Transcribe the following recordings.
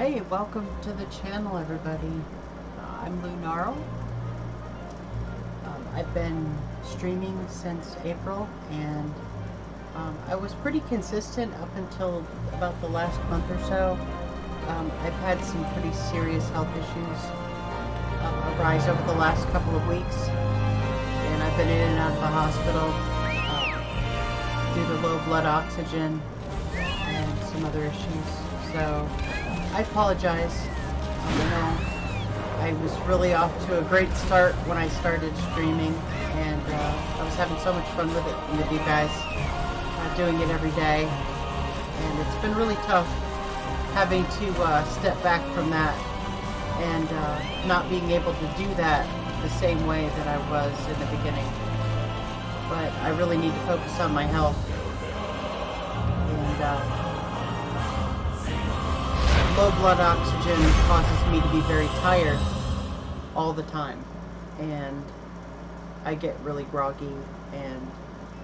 Hey, welcome to the channel, everybody. I'm Lunaril. I've been streaming since April, and I was pretty consistent up until about the last month or so. I've had some pretty serious health issues arise over the last couple of weeks, and I've been in and out of the hospital due to low blood oxygen and some other issues. So I apologize. I know I was really off to a great start when I started streaming, and I was having so much fun with it and with you guys, doing it every day. And it's been really tough having to step back from that and not being able to do that the same way that I was in the beginning. But I really need to focus on my health. And low blood oxygen causes me to be very tired all the time, and I get really groggy, and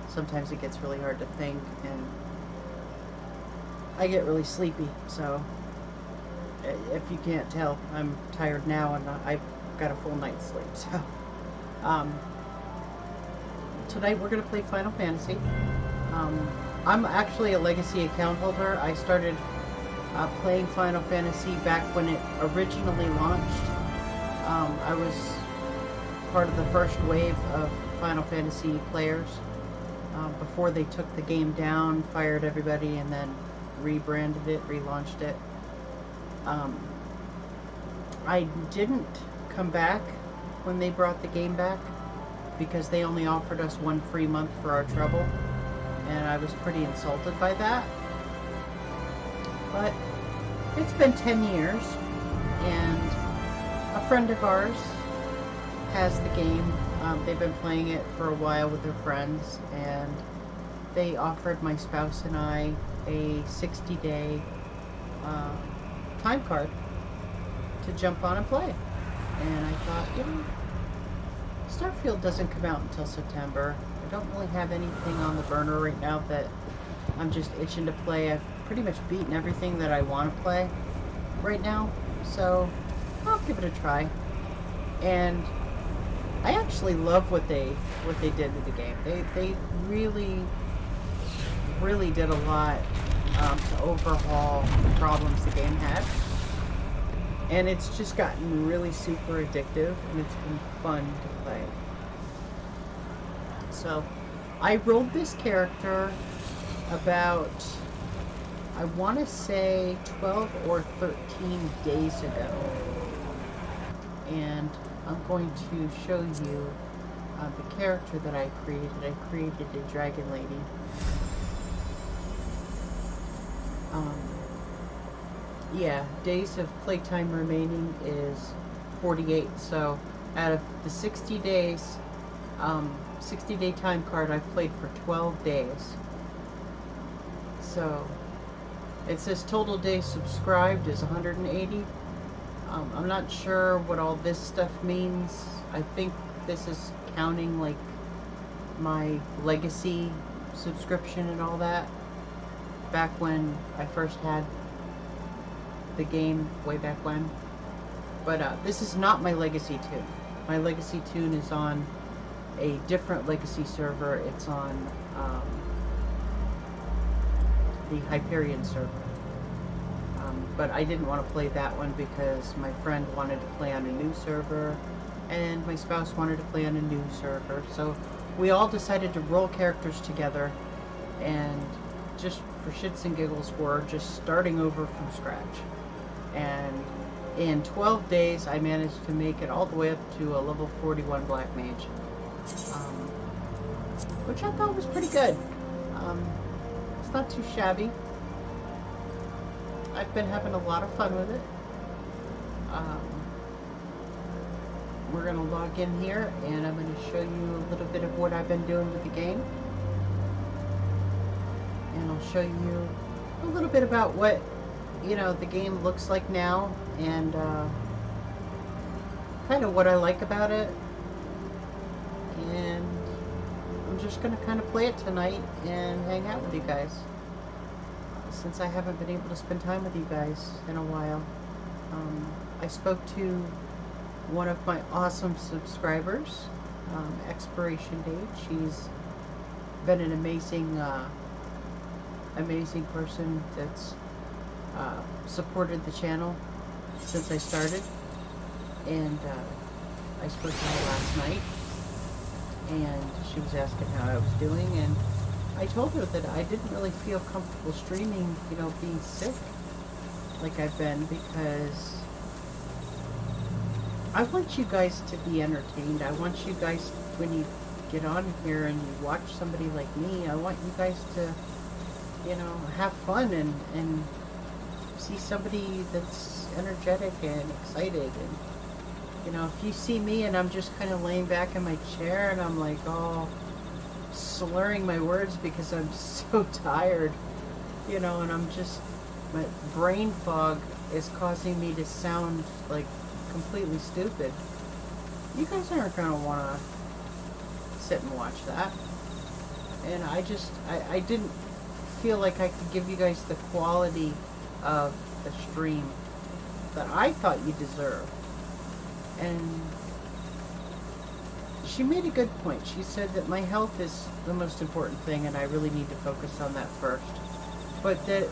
sometimes it gets really hard to think, and I get really sleepy. So if you can't tell, I'm tired now, and I've got a full night's sleep. So tonight we're going to play Final Fantasy. I'm actually a Legacy account holder. I started playing Final Fantasy back when it originally launched. I was part of the first wave of Final Fantasy players before they took the game down, fired everybody, and then rebranded it, relaunched it. I didn't come back when they brought the game back because they only offered us one free month for our trouble, and I was pretty insulted by that. But it's been 10 years, and a friend of ours has the game. They've been playing it for a while with their friends, and they offered my spouse and I a 60-day time card to jump on and play. And I thought, you know, Starfield doesn't come out until September. I don't really have anything on the burner right now that I'm just itching to play. I've pretty much beaten everything that I want to play right now, so I'll give it a try. And I actually love what they did with the game. They really did a lot to overhaul the problems the game had, and it's just gotten really super addictive, and it's been fun to play. So I rolled this character about, I want to say 12 or 13 days ago, and I'm going to show you the character that I created. I created a dragon lady. Yeah, days of playtime remaining is 48, so out of the 60 days, 60-day time card, I've played for 12 days. So it says total days subscribed is 180. I'm not sure what all this stuff means. I think this is counting like my Legacy subscription and all that, back when I first had the game, way back when. But this is not my Legacy tune. My Legacy tune is on a different Legacy server. It's on the Hyperion server. But I didn't want to play that one because my friend wanted to play on a new server, and my spouse wanted to play on a new server. So we all decided to roll characters together, and just for shits and giggles, we're just starting over from scratch. And in 12 days, I managed to make it all the way up to a level 41 Black Mage, which I thought was pretty good. It's not too shabby. I've been having a lot of fun with it. We're going to log in here, and I'm going to show you a little bit of what I've been doing with the game. And I'll show you a little bit about what, you know, the game looks like now, and kind of what I like about it. And I'm just going to kind of play it tonight and hang out with you guys, since I haven't been able to spend time with you guys in a while. I spoke to one of my awesome subscribers, Expiration Date. She's been an amazing person that's supported the channel since I started, and I spoke to her last night, and she was asking how I was doing, and I told her that I didn't really feel comfortable streaming, being sick like I've been, because I want you guys to be entertained. I want you guys, when you get on here and you watch somebody like me, I want you guys to, have fun and see somebody that's energetic and excited. And, if you see me and I'm just kind of laying back in my chair and I'm like all slurring my words because I'm so tired, and I'm just, my brain fog is causing me to sound like completely stupid, you guys aren't going to want to sit and watch that. And I didn't feel like I could give you guys the quality of the stream that I thought you deserved. And she made a good point. She said that my health is the most important thing, and I really need to focus on that first. But that,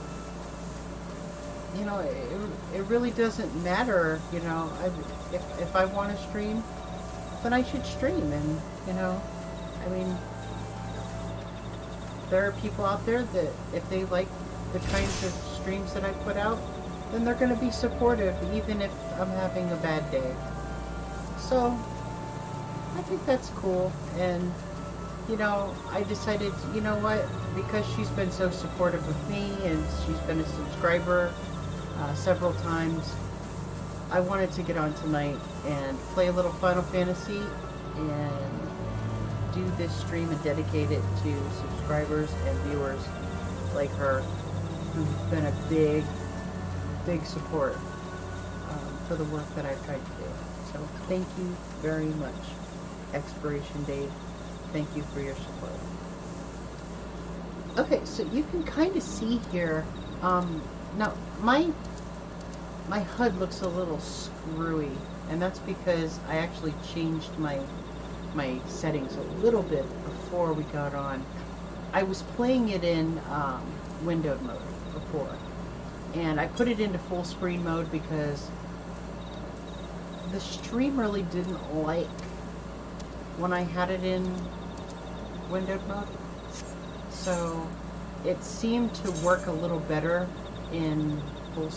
it really doesn't matter, if I want to stream, then I should stream. And, I mean, there are people out there that if they like the kinds of streams that I put out, then they're going to be supportive even if I'm having a bad day. So I think that's cool. And I decided, what, because she's been so supportive of me and she's been a subscriber several times, I wanted to get on tonight and play a little Final Fantasy and do this stream and dedicate it to subscribers and viewers like her, who've been a big support for the work that I've tried to do. So thank you very much, Expiration Date. Thank you for your support. Okay, so you can kind of see here, now my HUD looks a little screwy, and that's because I actually changed my settings a little bit before we got on. I was playing it in windowed mode before, and I put it into full screen mode because the stream really didn't like when I had it in windowed mode, so it seemed to work a little better in full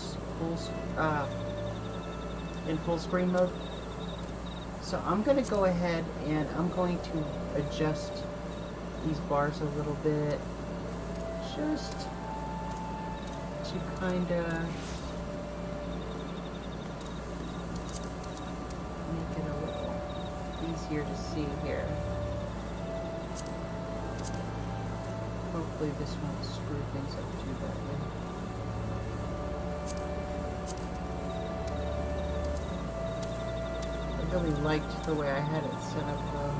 screen mode. So I'm going to go ahead and I'm going to adjust these bars a little bit, just to kind of make it a little easier to see here. Hopefully this won't screw things up too badly. I really liked the way I had it set up though.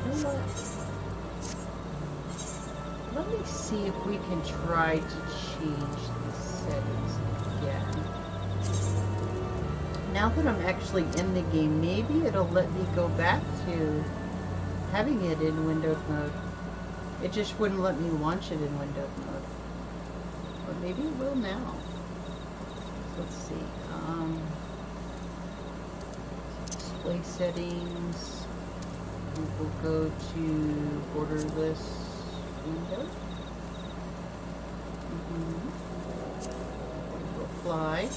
You know what? Let me see if we can try to change the settings again. Now that I'm actually in the game, maybe it'll let me go back to having it in windowed mode. It just wouldn't let me launch it in windowed mode. But maybe it will now. Let's see. Display settings. We will go to borderless window. Apply.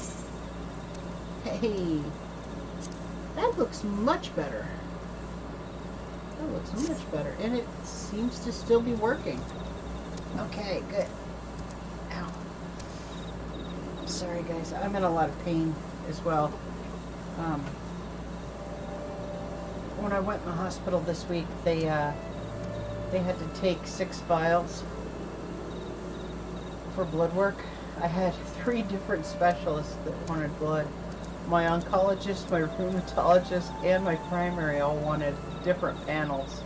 Hey, that looks much better. That looks much better, and it seems to still be working. Okay, good. Ow. I'm sorry, guys. I'm in a lot of pain as well. When I went in the hospital this week, they had to take 6 vials for blood work. I had 3 different specialists that wanted blood. My oncologist, my rheumatologist, and my primary all wanted different panels.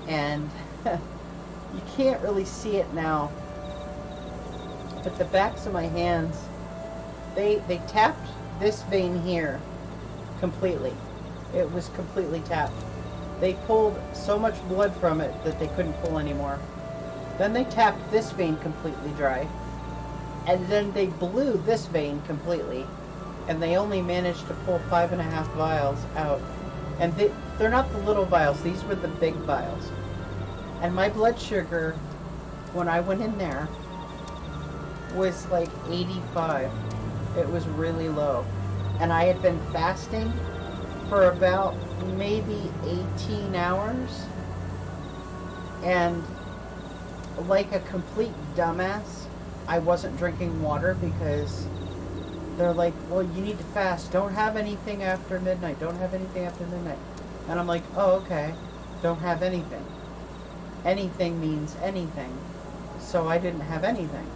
And you can't really see it now, but the backs of my hands, they tapped this vein here completely. It was completely tapped. They pulled so much blood from it that they couldn't pull anymore. Then they tapped this vein completely dry. And then they blew this vein completely. And they only managed to pull 5.5 vials out. And they're not the little vials. These were the big vials. And my blood sugar, when I went in there, was like 85. It was really low. And I had been fasting for about maybe 18 hours. And like a complete dumbass, I wasn't drinking water because they're like, well, you need to fast. Don't have anything after midnight. Don't have anything after midnight. And I'm like, oh, okay. Don't have anything. Anything means anything. So I didn't have anything.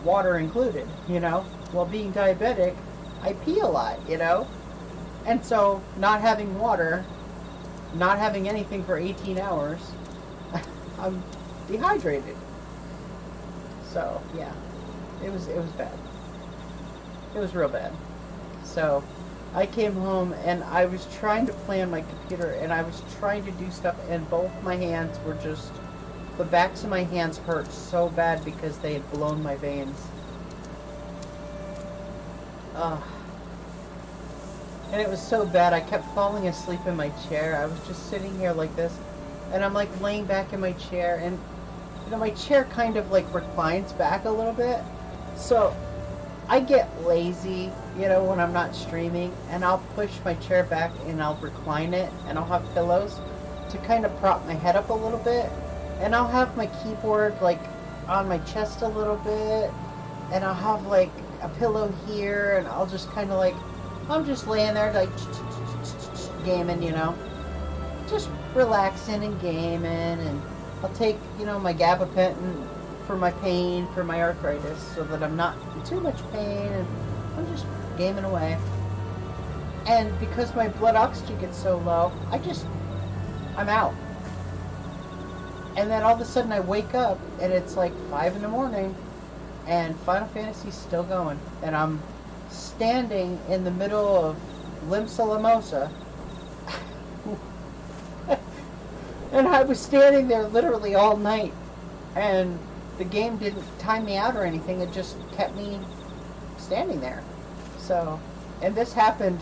Water included, you know. Well, being diabetic, I pee a lot, you know. And so not having water, not having anything for 18 hours, I'm dehydrated. So, yeah. It was bad. It was real bad. So, I came home and I was trying to play on my computer and I was trying to do stuff and both my hands were just, the backs of my hands hurt so bad because they had blown my veins. And it was so bad, I kept falling asleep in my chair. I was just sitting here like this, and I'm like laying back in my chair, and you know, my chair kind of like reclines back a little bit. So I get lazy, you know, when I'm not streaming, and I'll push my chair back and I'll recline it, and I'll have pillows to kind of prop my head up a little bit, and I'll have my keyboard like on my chest a little bit, and I'll have like a pillow here, and I'll just kind of like, I'm just laying there like gaming, you know, just relaxing and gaming, and I'll take, you know, my gabapentin for my pain, for my arthritis, so that I'm not in too much pain, and I'm just gaming away. And because my blood oxygen gets so low, I'm out. And then all of a sudden I wake up and it's like 5 in the morning and Final Fantasy's still going, and I'm standing in the middle of Limsa Limosa. And I was standing there literally all night, and the game didn't time me out or anything. It just kept me standing there. So, and this happened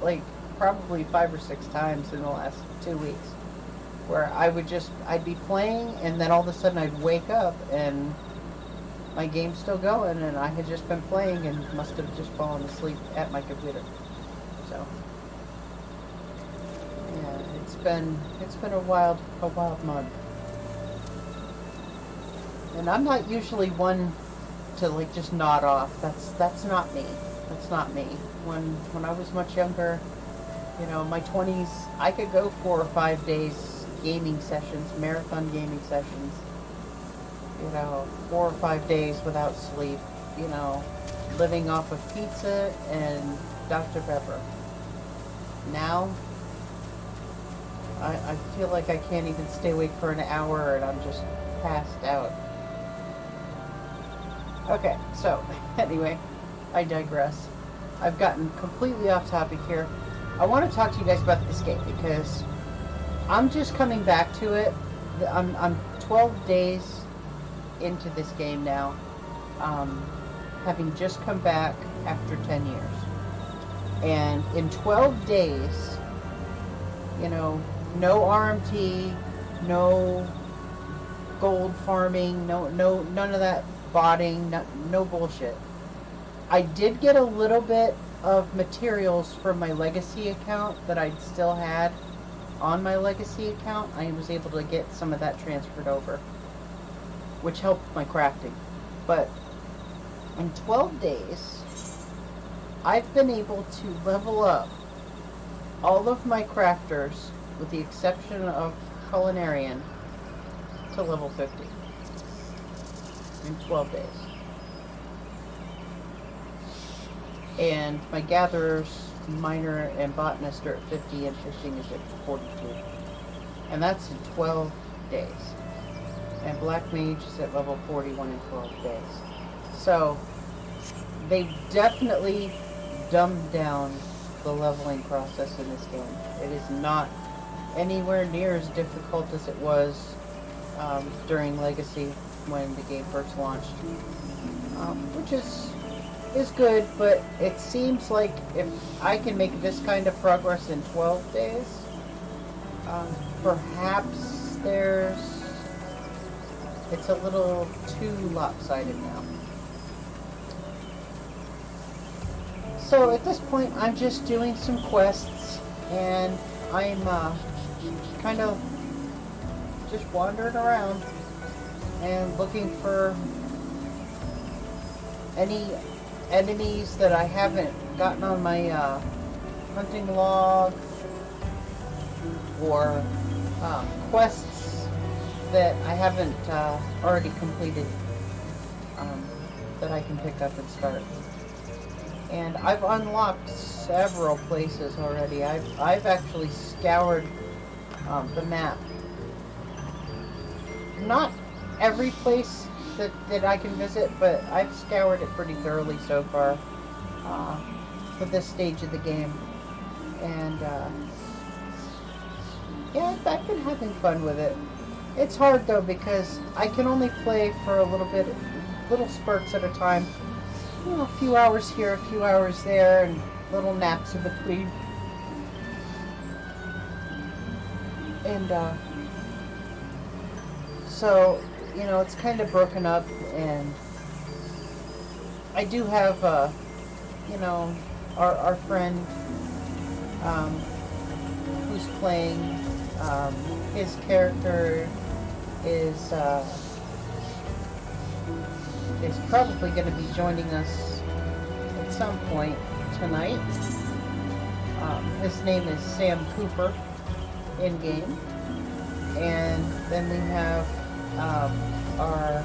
like probably 5 or 6 times in the last 2 weeks, where I'd be playing, and then all of a sudden I'd wake up and my game's still going, and I had just been playing and must have just fallen asleep at my computer. So, yeah, it's been a wild month. And I'm not usually one to like just nod off. That's not me. That's not me. When I was much younger, you know, my 20s, I could go 4 or 5 days gaming sessions, marathon gaming sessions. You know, 4 or 5 days without sleep, you know, living off of pizza and Dr. Pepper. Now, I feel like I can't even stay awake for an hour, and I'm just passed out. Okay, so, anyway, I digress. I've gotten completely off topic here. I want to talk to you guys about this game, because I'm just coming back to it. I'm 12 days into this game now, having just come back after 10 years. And in 12 days, you know, no RMT, no gold farming, none of that botting, no bullshit. I did get a little bit of materials from my legacy account that I still had on my legacy account. I was able to get some of that transferred over, which helped my crafting. But in 12 days, I've been able to level up all of my crafters, with the exception of Culinarian, to level 50 in 12 days. And my gatherers, miner, and botanist are at 50, and fishing is at 42. and that's in 12 days. And Black Mage is at level 41 in 12 days. So they definitely dumbed down the leveling process in this game. It is not anywhere near as difficult as it was during Legacy when the game first launched, which is good, but it seems like if I can make this kind of progress in 12 days, perhaps it's a little too lopsided now. So at this point, I'm just doing some quests, and I'm kind of just wandering around and looking for any enemies that I haven't gotten on my hunting log, or quests that I haven't already completed that I can pick up and start. And I've unlocked several places already. I've actually scoured the map. Not every place that I can visit, but I've scoured it pretty thoroughly so far for this stage of the game. And yeah, I've been having fun with it. It's hard though because I can only play for a little spurts at a time. You know, a few hours here, a few hours there, and little naps in between. And so, you know, it's kind of broken up, and I do have, you know, our friend who's playing, his character is probably going to be joining us at some point tonight. His name is Sam Cooper in game, and then we have our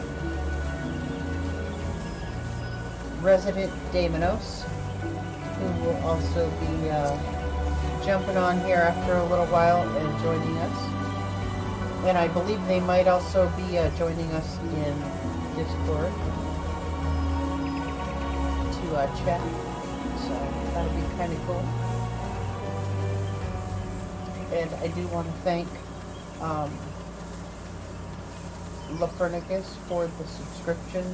resident Daimonos, who will also be jumping on here after a little while and joining us. And I believe they might also be joining us in Discord to chat, so that'll be kind of cool. And I do want to thank Lepernicus for the subscription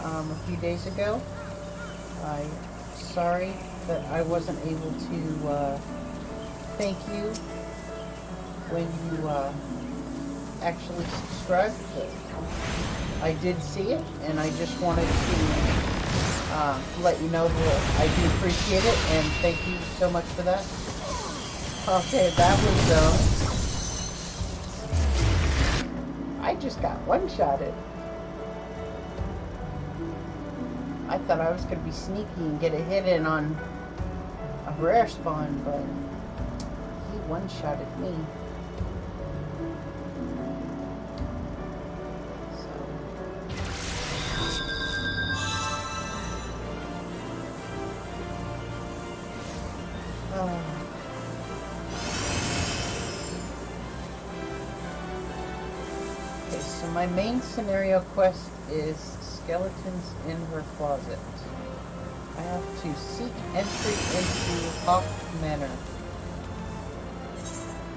a few days ago. I'm sorry that I wasn't able to thank you when you actually subscribed, but I did see it, and I just wanted to let you know that I do appreciate it, and thank you so much for that. Okay, that was I just got one-shotted. I thought I was going to be sneaky and get a hit in on a rare spawn, but he one-shotted me. Okay, so my main scenario quest is skeletons in her closet. I have to seek entry into Hawk Manor.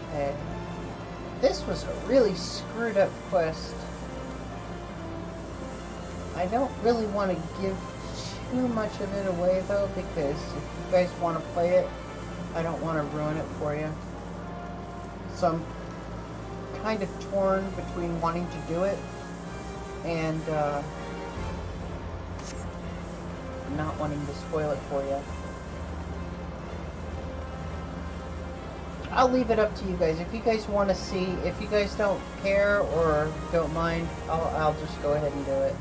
Okay. This was a really screwed up quest. I don't really want to give too much of it away though, because if you guys want to play it, I don't want to ruin it for you. So I'm kind of torn between wanting to do it and not wanting to spoil it for you. I'll leave it up to you guys. If you guys want to see, if you guys don't care or don't mind, I'll just go ahead and do it.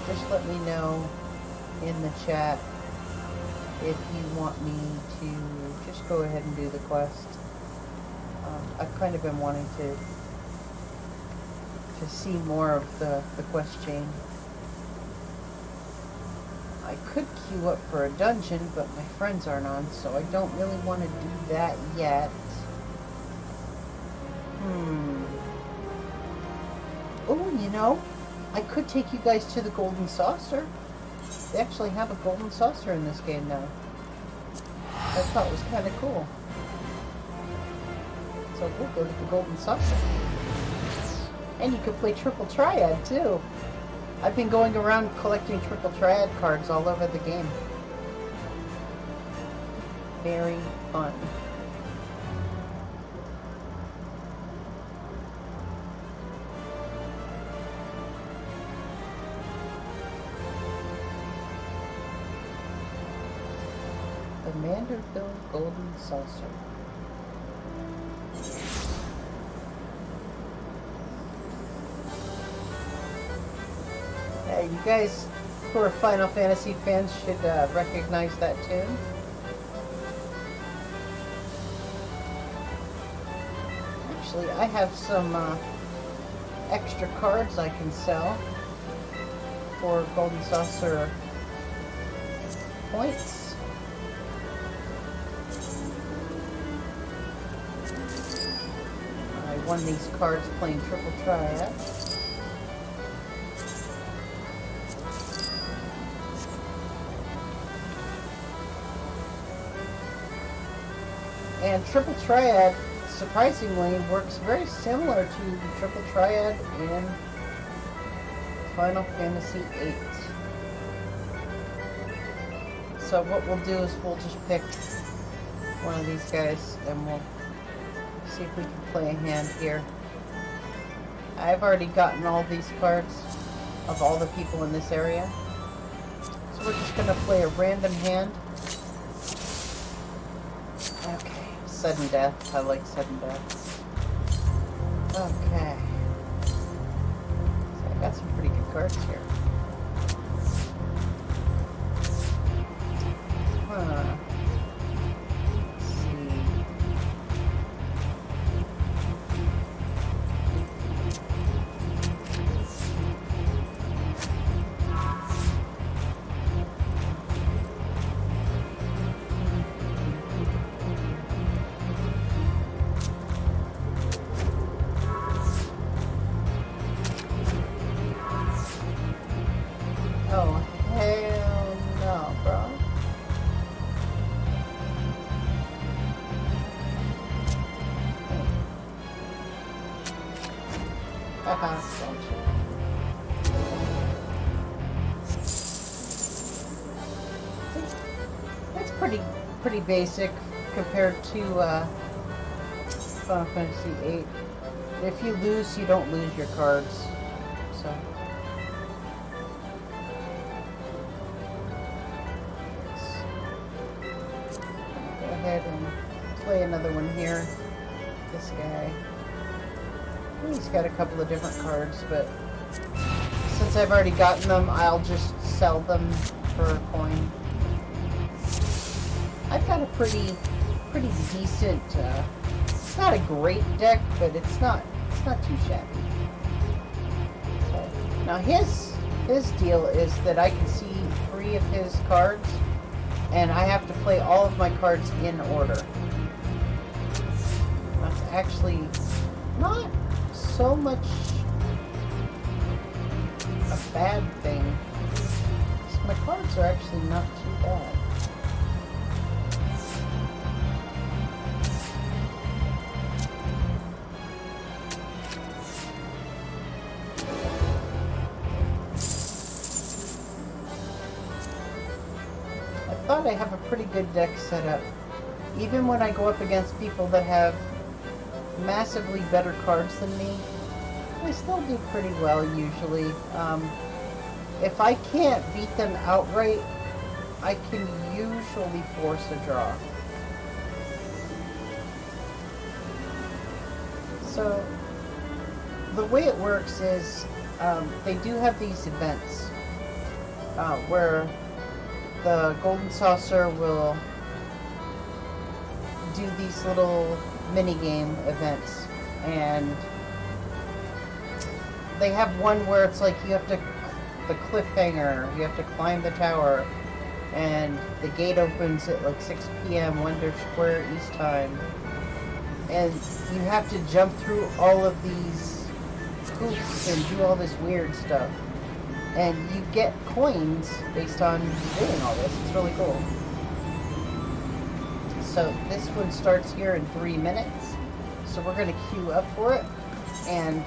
Just let me know in the chat if you want me to just go ahead and do the quest. I've kind of been wanting to see more of the quest chain. I could queue up for a dungeon, but my friends aren't on, so I don't really want to do that yet. Oh, you know, I could take you guys to the Golden Saucer. They actually have a Golden Saucer in this game now. I thought it was kind of cool. So we'll go to the Golden Saucer. And you can play Triple Triad, too. I've been going around collecting Triple Triad cards all over the game. Very fun. The Manderville Golden Saucer. Hey, you guys who are Final Fantasy fans should recognize that tune. Actually, I have some extra cards I can sell for Golden Saucer points. I won these cards playing Triple Triad. And Triple Triad, surprisingly, works very similar to the Triple Triad in Final Fantasy VIII. So what we'll do is we'll just pick one of these guys and we'll see if we can play a hand here. I've already gotten all these cards of all the people in this area. So we're just going to play a random hand. Okay. Sudden death. I like sudden death. Okay. So I got some pretty good cards here. Let's see. Oh, hell no, bro. Haha, gotcha. That's pretty basic compared to Final Fantasy VIII. If you lose, you don't lose your cards. So. Go ahead and play another one here. This guy. He's got a couple of different cards, but since I've already gotten them, I'll just sell them for a coin. I've got a pretty decent. It's not a great deck, but it's not too shabby. Okay. Now his deal is that I can see 3 of his cards, and I have to play all of my cards in order. That's actually not so much a bad thing. So my cards are actually not too bad. I thought I have a pretty good deck set up. Even when I go up against people that have massively better cards than me, I still do pretty well usually. If I can't beat them outright, I can usually force a draw. So the way it works is they do have these events where the Golden Saucer will do these little mini-game events, and they have one where it's like you have to, the cliffhanger, you have to climb the tower, and the gate opens at like 6 p.m. Wonder Square East time, and you have to jump through all of these hoops and do all this weird stuff. And you get coins based on doing all this. It's really cool. So this one starts here in 3 minutes. So we're going to queue up for it. And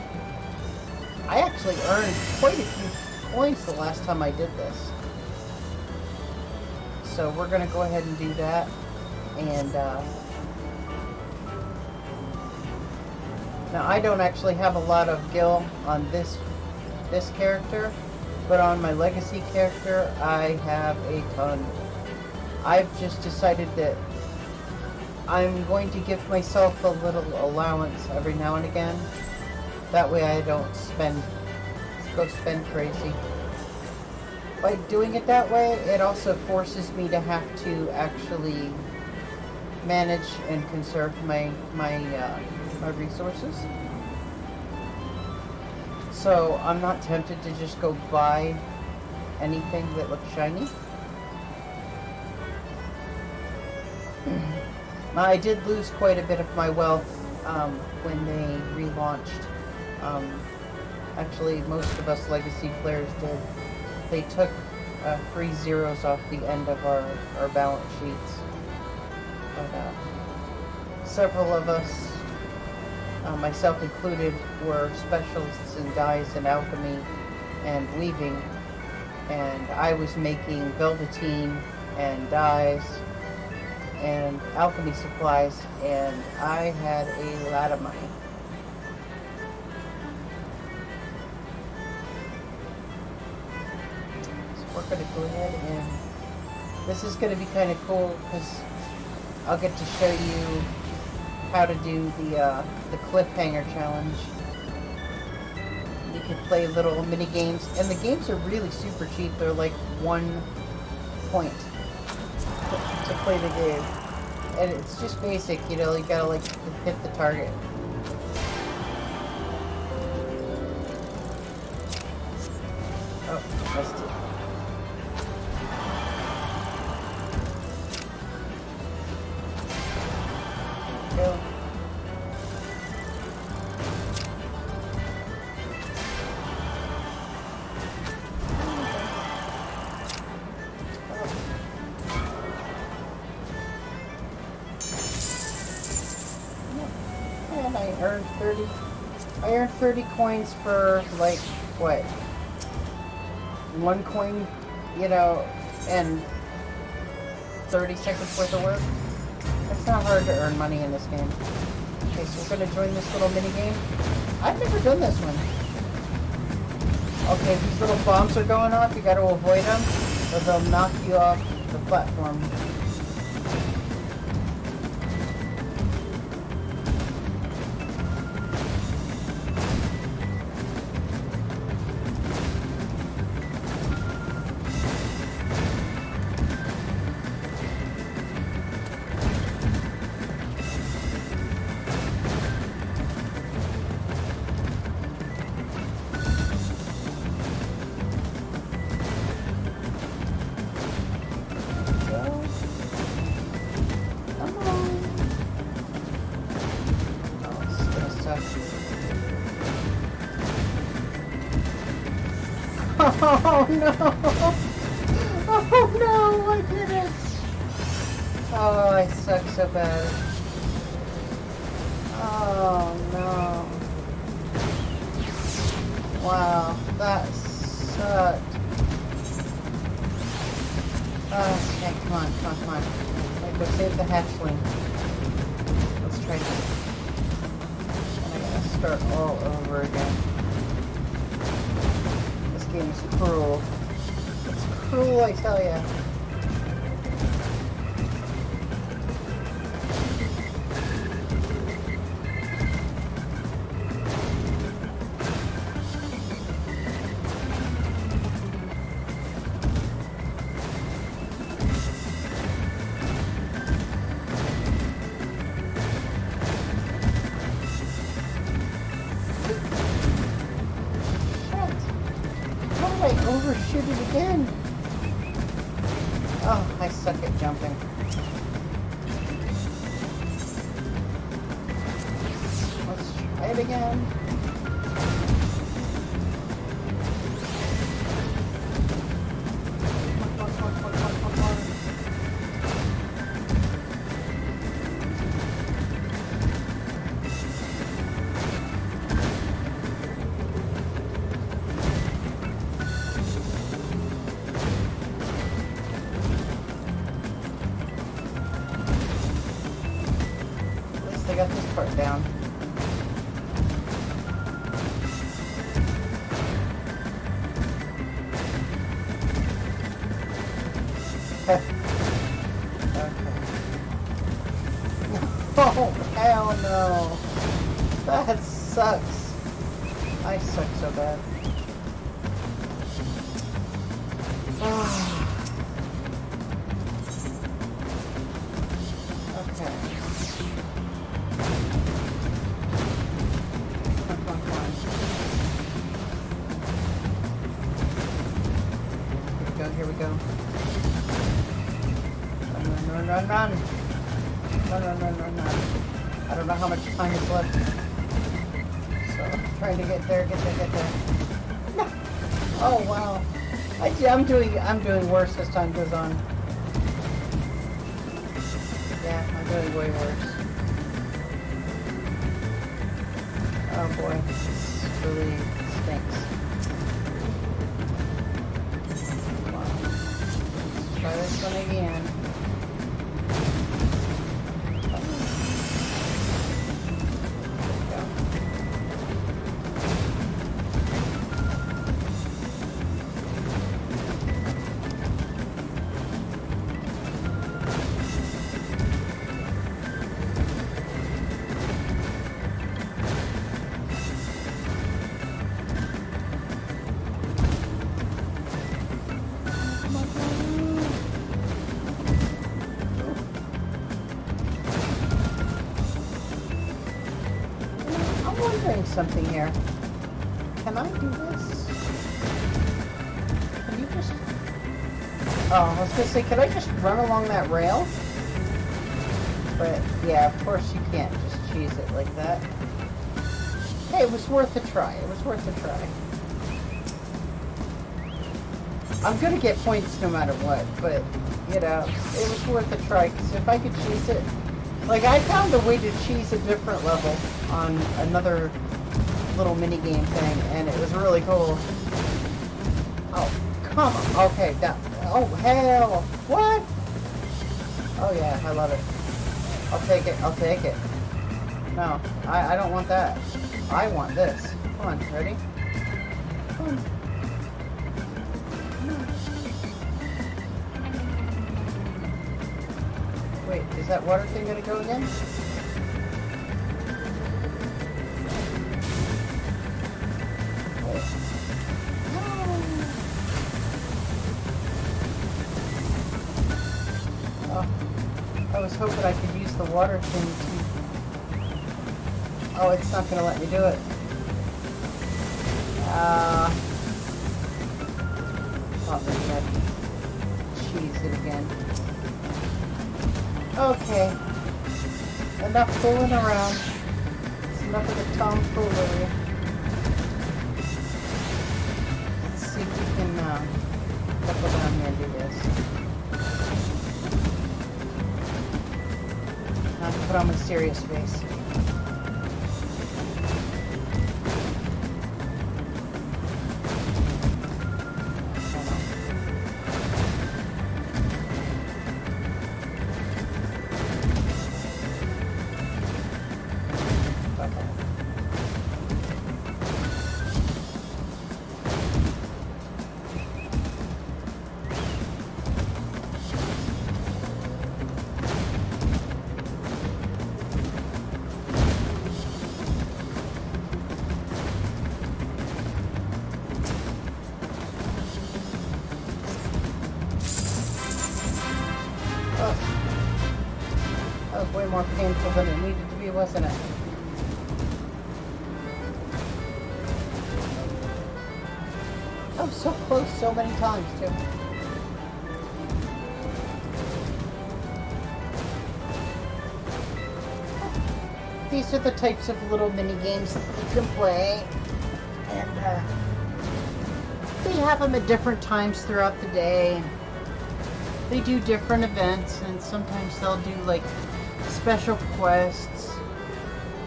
I actually earned quite a few coins the last time I did this. So we're going to go ahead and do that. And now I don't actually have a lot of gil on this character, but on my legacy character I have a ton. I've just decided that I'm going to give myself a little allowance every now and again. That way I don't go spend crazy. By doing it that way, it also forces me to have to actually manage and conserve my resources. So I'm not tempted to just go buy anything that looks shiny. I did lose quite a bit of my wealth when they relaunched. Actually, most of us legacy players did. They took 3 zeros off the end of our balance sheets. But several of us, myself included, were specialists in dyes and alchemy and weaving, and I was making velveteen and dyes and alchemy supplies, and I had a lot of money. So we're going to go ahead and this is going to be kind of cool because I'll get to show you how to do the cliffhanger challenge. You can play little mini games, and the games are really super cheap. They're like 1 point to play the game, and it's just basic, you know. You gotta like hit the target. Oh, missed it. Go. I earned 30 coins for, like, what? 1 coin, you know, and 30 seconds worth of work. It's not hard to earn money in this game. Okay, so we're going to join this little mini game. I've never done this one. Okay, these little bombs are going off. You got to avoid them, or they'll knock you off the platform. Oh no! Oh no, I did it! Oh, I suck so bad. Oh no. Wow, that sucked. Okay, come on. Let's go save the hatchling. Let's try this. And I gotta start all over again. This game is cruel. It's cruel, I tell ya. Overshoot it again. Oh, I suck at jumping. Say it again. I got this part down. Okay. Oh, hell no. That sucks. I suck so bad. Okay. Here we go. Run. Run. I don't know how much time is left. So I'm trying to get there. No. Oh wow. I'm doing worse as time goes on. Yeah, I'm doing way worse. Oh boy. This really stinks. Try this one again. Something here. Can I do this? Can you just... Oh, I was gonna say, can I just run along that rail? But, yeah, of course you can't just cheese it like that. Hey, it was worth a try. I'm gonna get points no matter what, but, you know, it was worth a try, because if I could cheese it... Like, I found a way to cheese a different level on another little mini game thing, and it was really cool. Oh, come on. Okay, that. Oh, hell. What? Oh, yeah, I love it. I'll take it. No, I don't want that. I want this. Come on, ready? Come on. Wait, is that water thing gonna go again? I was hoping I could use the water thing to... Oh, it's not going to let me do it. Thought maybe I'd cheese it again. Okay. Enough fooling around. It's enough of the tomfoolery. Let's see if we can couple down here and do this. Not to put on my serious face. That was way more painful than it needed to be, wasn't it? I was so close so many times, too. these are the types of little mini games that you can play, and they have them at different times throughout the day. They do different events, and sometimes they'll do like special quests,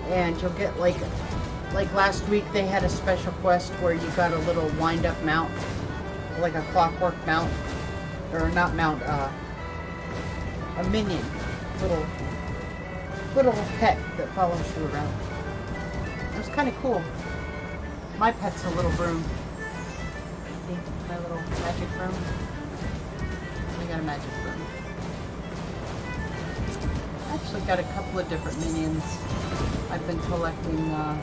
and you'll get like last week they had a special quest where you got a little wind-up mount, like a clockwork mount, or not mount, a minion, little pet that follows you around. It was kind of cool. My pet's a little broom. See, my little magic broom. We got a magic broom. I actually got a couple of different minions. I've been collecting. I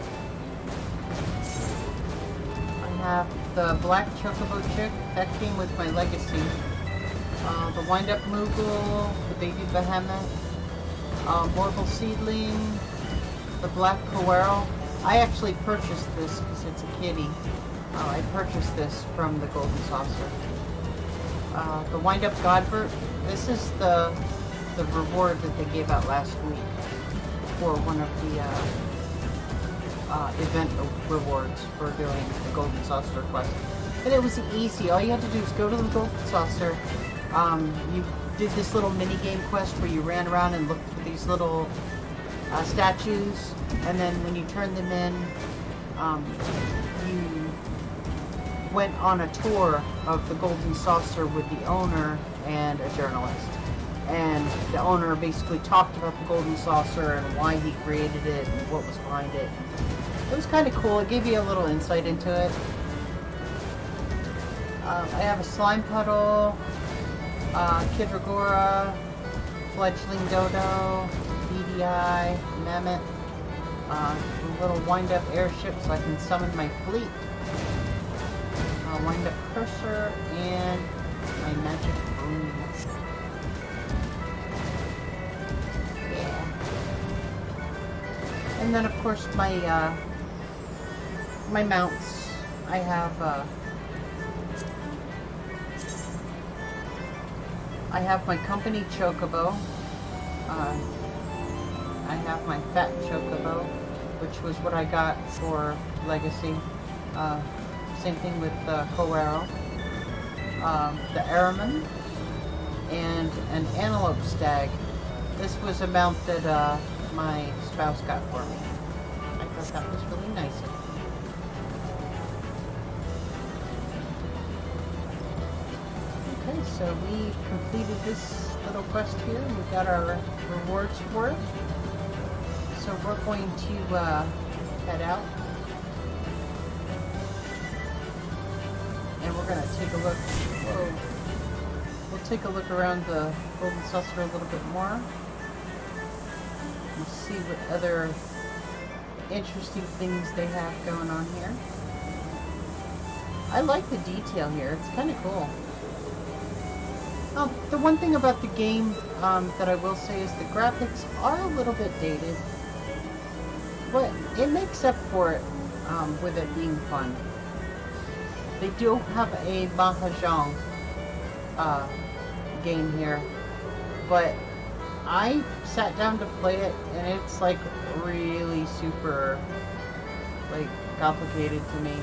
have the black chocobo chick that came with my legacy. The wind-up Moogle, the baby behemoth, Morgul seedling, the black Coero. I actually purchased this because it's a kitty. I purchased this from the Golden Saucer. The wind-up Godbert. This is the reward that they gave out last week for one of the event rewards for doing the Golden Saucer quest. And it was easy. All you had to do was go to the Golden Saucer. You did this little mini game quest where you ran around and looked for these little statues, and then when you turned them in, you went on a tour of the Golden Saucer with the owner and a journalist. And the owner basically talked about the Golden Saucer and why he created it and what was behind it. It was kind of cool. It gave you a little insight into it. I have a Slime Puddle, Kidragora, Fledgling Dodo, BDI, Mammoth, a little wind-up airship so I can summon my fleet, wind-up cursor, and my magic broom. Yeah. And then of course my my mounts. I have my company Chocobo. I have my fat Chocobo, which was what I got for Legacy. Same thing with the Coero, the Airman, and an Antelope Stag. This was a mount that my spouse got for me. I thought that was really nice of him. Okay, so we completed this little quest here, and we got our rewards for it. So we're going to head out, and we're going to take a look. Whoa! We'll take a look around the Golden Saucer a little bit more, and see what other interesting things they have going on here. I like the detail here. It's kind of cool. The one thing about the game that I will say is the graphics are a little bit dated, but it makes up for it with it being fun. They do have a Mahjong game here, but I sat down to play it, and it's like really super like complicated to me.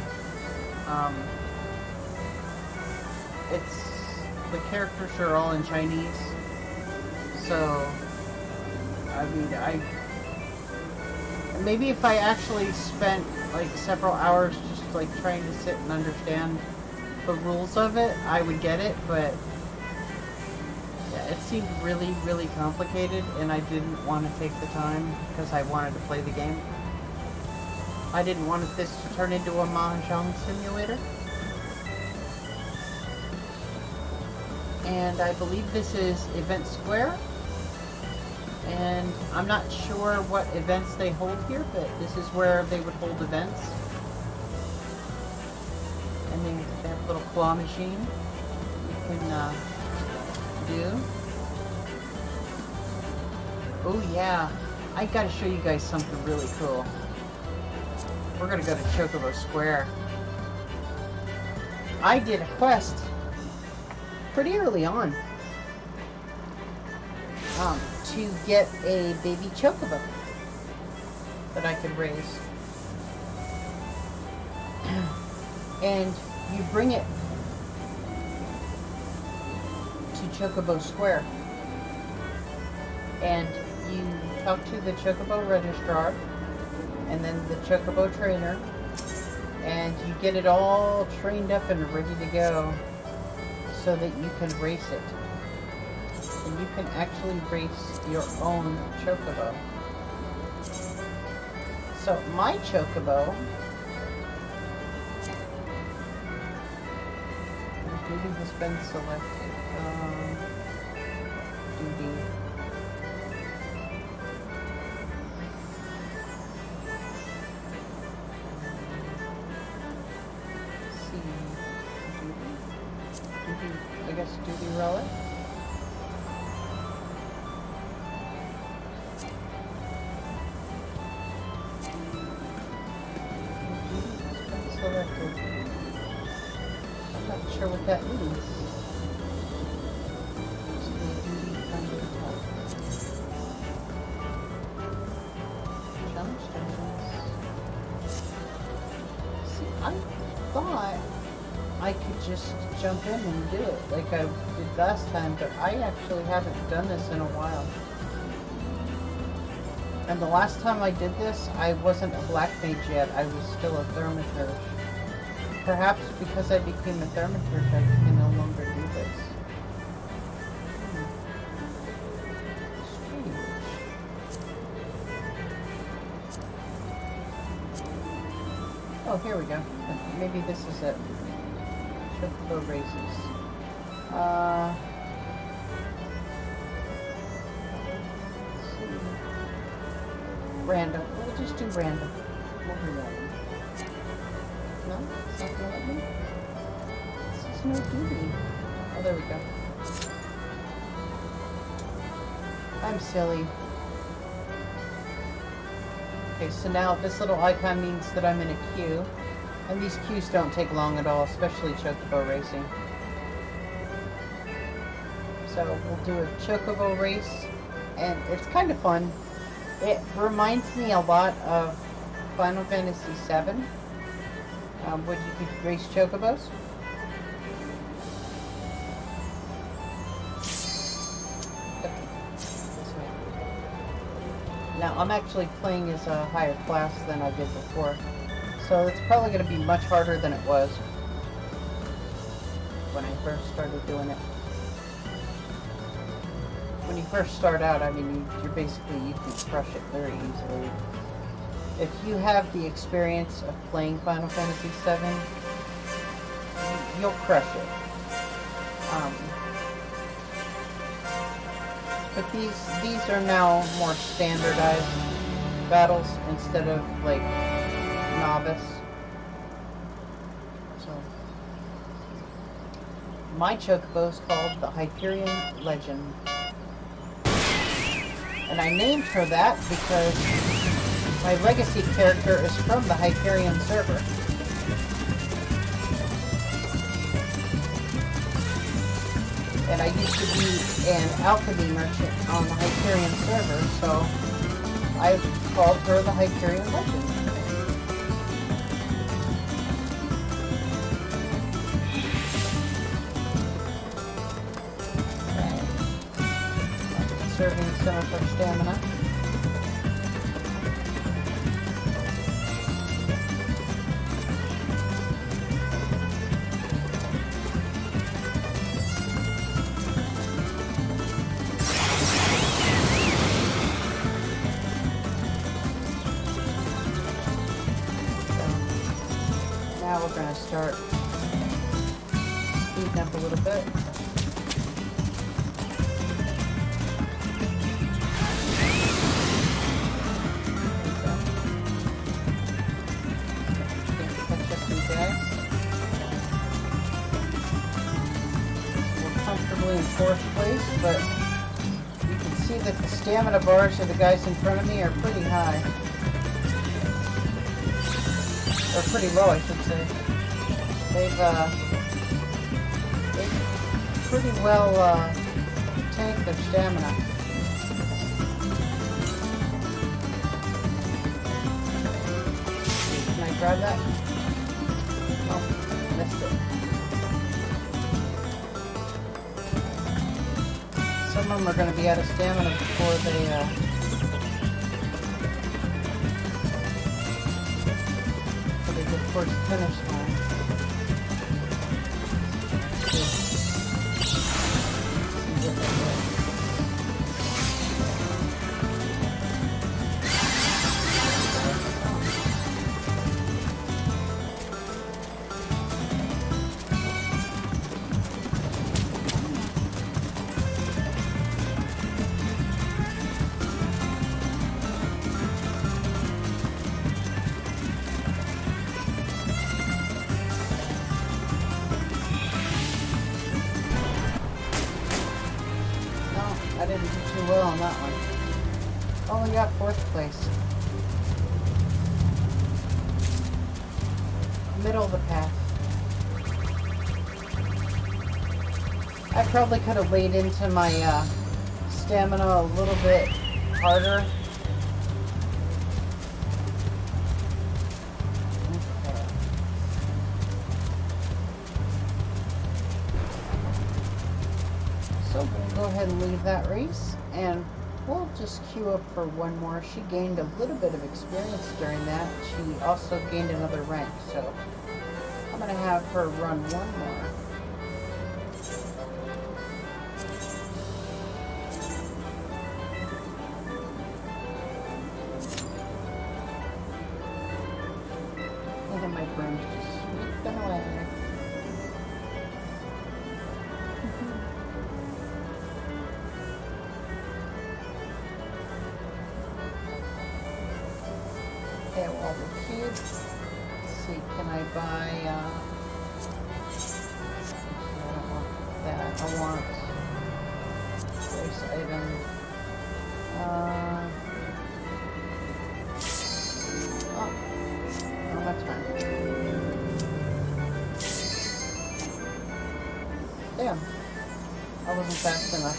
The characters are all in Chinese, so I mean, maybe if I actually spent like several hours just like trying to sit and understand the rules of it, I would get it, but yeah, it seemed really, really complicated, and I didn't want to take the time because I wanted to play the game. I didn't want this to turn into a Mahjong simulator. And I believe this is Event Square, and I'm not sure what events they hold here, but this is where they would hold events. And they have a little claw machine you can do. Oh yeah, I gotta show you guys something really cool. We're gonna go to Chocobo Square. I did a quest pretty early on to get a baby chocobo. that I could raise. And you bring it to Chocobo Square. And you talk to the Chocobo registrar and then the Chocobo trainer, and you get it all trained up and ready to go so that you can race it. And you can actually race your own Chocobo. So my Chocobo, duty has been selected. Duty. Duty, I guess duty relic. Selected. I'm not sure what that means. Duty under the top. Challenge stations. See, I thought I could just jump in and do it like I did last time, but I actually haven't done this in a while. And the last time I did this, I wasn't a black mage yet. I was still a thaumaturge. Perhaps because I became a thaumaturge, I can no longer do this. Strange. Oh, here we go. Maybe this is it. Chocobo races. Let's see. Random. We'll just do random. We'll do random. No? It's not gonna let me? This is no duty. Oh, there we go. I'm silly. Okay, so now this little icon means that I'm in a queue. And these queues don't take long at all, especially Chocobo racing. So we'll do a Chocobo race, and it's kind of fun. It reminds me a lot of Final Fantasy VII, where you could race Chocobos. Okay. This way. Now I'm actually playing as a higher class than I did before. So it's probably going to be much harder than it was when I first started doing it. When you first start out, I mean, you can crush it very easily. If you have the experience of playing Final Fantasy VII, you'll crush it. But these are now more standardized battles instead of like novice. So my Chocobo is called the Hyperion Legend, and I named her that because my legacy character is from the Hyperion server. And I used to be an alchemy merchant on the Hyperion server, so I called her the Hyperion Legend. Conserving some of her stamina. Now we're going to start speeding up a little bit. In fourth place, but you can see that the stamina bars of the guys in front of me are pretty high. Or pretty low, I should say. They've pretty well tanked their stamina. grab that? Oh, missed it. Some of them are going to be out of stamina before they get towards the finish line. I didn't do too well on that one. Only got 4th place. Middle of the path. I probably could have laid into my stamina a little bit harder. So we'll go ahead and leave that race, and we'll just queue up for one more. She gained a little bit of experience during that. She also gained another rank, so I'm going to have her run one more. And my broom's just sweeping away. Okay, all the cubes. Let's see, can I buy, I don't want that. I want race item. Oh, no, that's fine. Damn, I wasn't fast enough.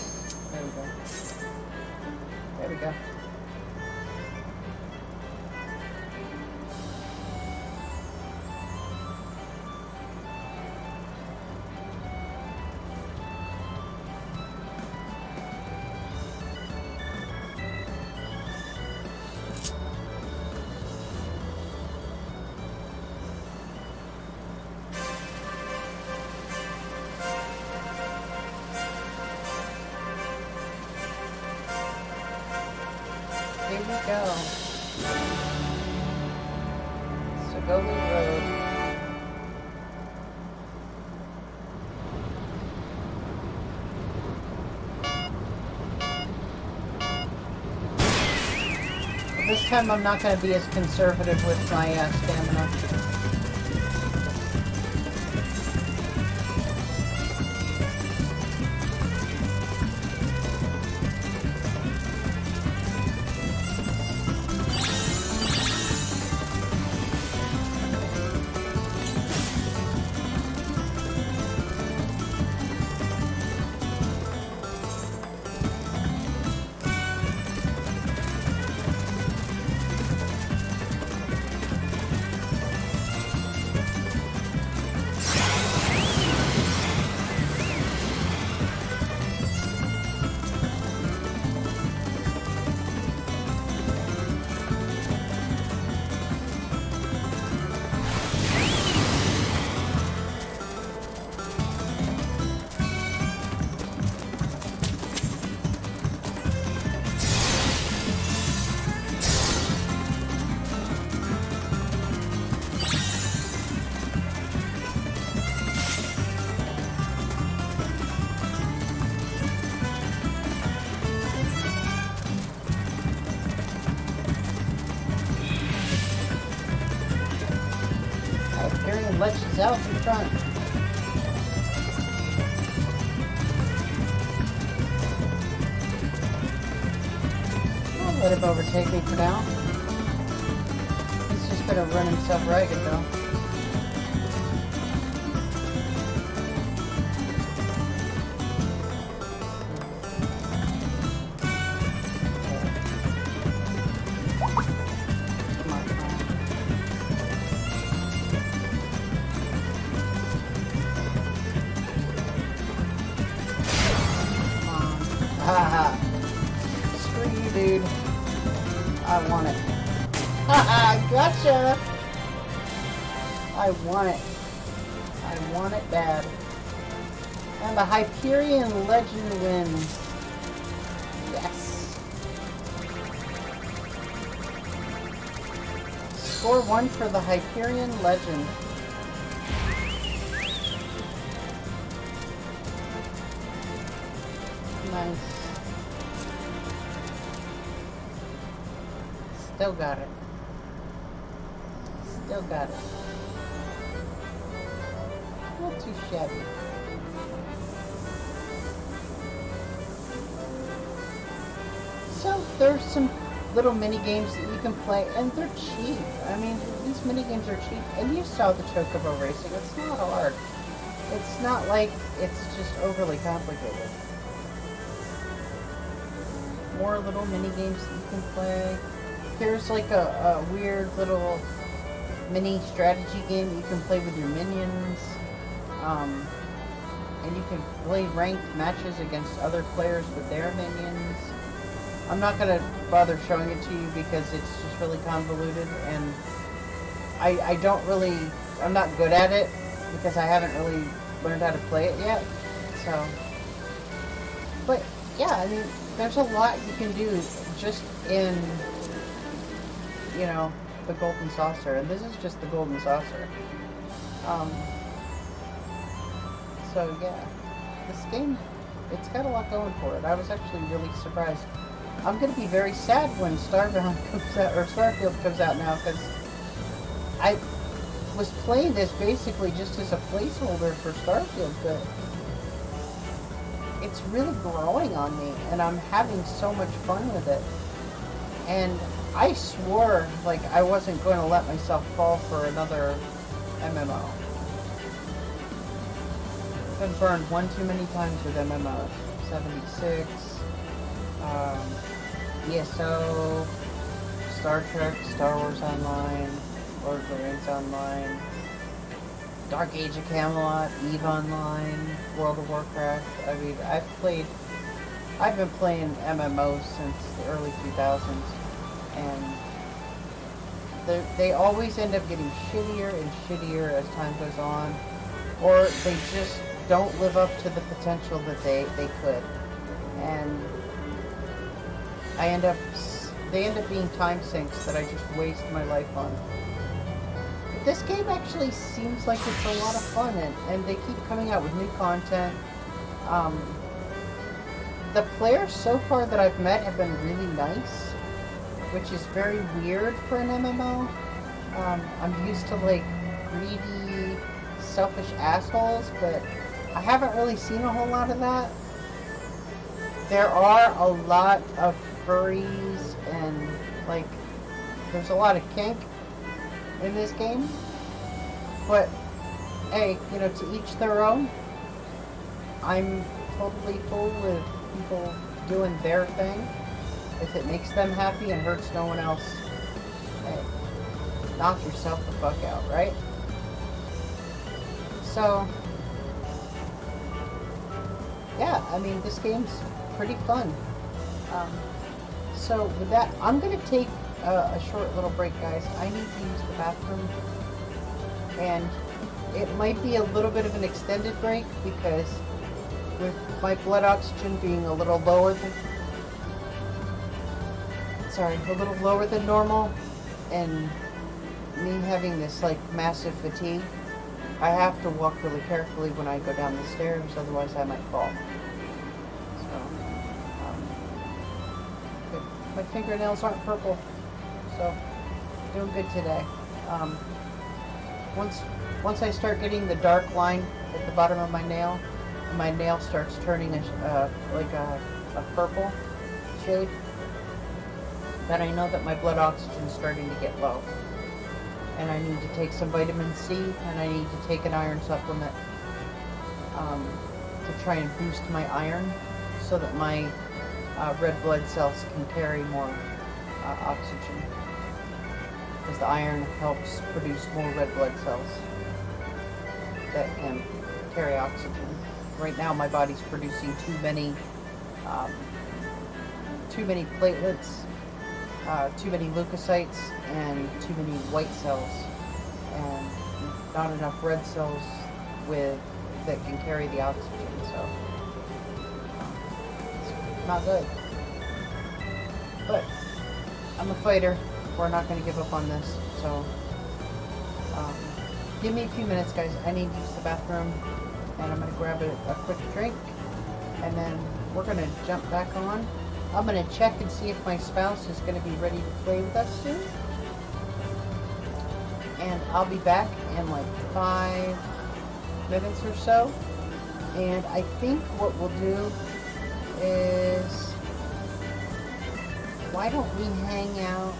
There we go. There we go. Here we go. Segovia Road. This time I'm not going to be as conservative with my stamina. Ledges out in front. I'll let him overtake me for now. He's just gonna run himself ragged though. Haha. Screw you, dude. I want it. Haha, gotcha! I want it. I want it bad. And the Hyperion Legend wins. Yes. Score 1 for the Hyperion Legend. Nice. Still got it. Still got it. Not too shabby. So there's some little mini games that you can play, and they're cheap. I mean, these mini games are cheap, and you saw the Chocobo racing. It's not hard. It's not like it's just overly complicated. More little mini games that you can play. Here's like a weird little mini strategy game that you can play with your minions. And you can play ranked matches against other players with their minions. I'm not going to bother showing it to you because it's just really convoluted, and I'm not good at it because I haven't really learned how to play it yet. So, but yeah, I mean, there's a lot you can do just in, you know, the Golden Saucer, and this is just the Golden Saucer. So yeah, this game, it's got a lot going for it. I was actually really surprised. I'm going to be very sad when Starbound comes out, or Starfield comes out now, because I was playing this basically just as a placeholder for Starfield, but it's really growing on me, and I'm having so much fun with it. And I swore, like, I wasn't going to let myself fall for another MMO. I've been burned one too many times with MMOs. 76, ESO, Star Trek, Star Wars Online, Lord of the Rings Online, Dark Age of Camelot, EVE Online, World of Warcraft. I mean, I've been playing MMOs since the early 2000s, and they always end up getting shittier and shittier as time goes on, or they just don't live up to the potential that they could, and they end up being time sinks that I just waste my life on. But this game actually seems like it's a lot of fun, and they keep coming out with new content. The players so far that I've met have been really nice, which is very weird for an MMO. I'm used to, like, greedy, selfish assholes, but I haven't really seen a whole lot of that. There are a lot of furries, and, like, there's a lot of kink in this game. But, hey, you know, to each their own. I'm totally cool with people doing their thing. If it makes them happy and hurts no one else, hey, knock yourself the fuck out, right? So, yeah, I mean, this game's pretty fun. So with that, I'm going to take a short little break, guys. I need to use the bathroom, and it might be a little bit of an extended break because with my blood oxygen being a little lower than normal, and me having this, like, massive fatigue, I have to walk really carefully when I go down the stairs, otherwise I might fall. So, my fingernails aren't purple, so doing good today. Once I start getting the dark line at the bottom of my nail, and my nail starts turning like a purple shade, then I know that my blood oxygen is starting to get low. And I need to take some vitamin C, and I need to take an iron supplement to try and boost my iron so that my red blood cells can carry more oxygen. Because the iron helps produce more red blood cells that can carry oxygen. Right now my body's producing too many um, too many platelets, too many leukocytes, and too many white cells, and not enough red cells that can carry the oxygen. So it's not good. But I'm a fighter. We're not going to give up on this. So give me a few minutes, guys. I need to use the bathroom, and I'm going to grab a quick drink, and then we're going to jump back on. I'm going to check and see if my spouse is going to be ready to play with us soon. And I'll be back in like 5 minutes or so. And I think what we'll do is, why don't we hang out?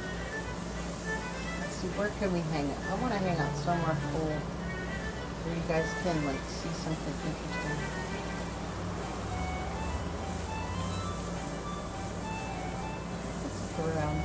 Let's see, where can we hang out? I want to hang out somewhere cool where you guys can like see something interesting. Let's look around.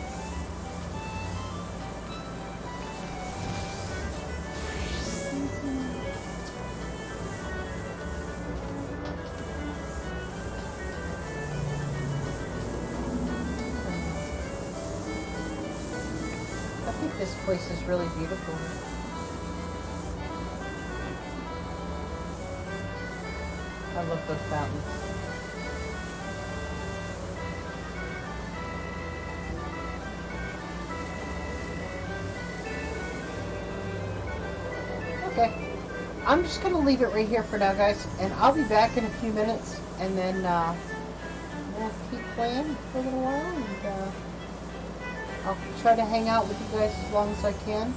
I think this place is really beautiful. I love those fountains. Okay, I'm just going to leave it right here for now, guys, and I'll be back in a few minutes, and then we'll keep playing for a little while, and I'll try to hang out with you guys as long as I can.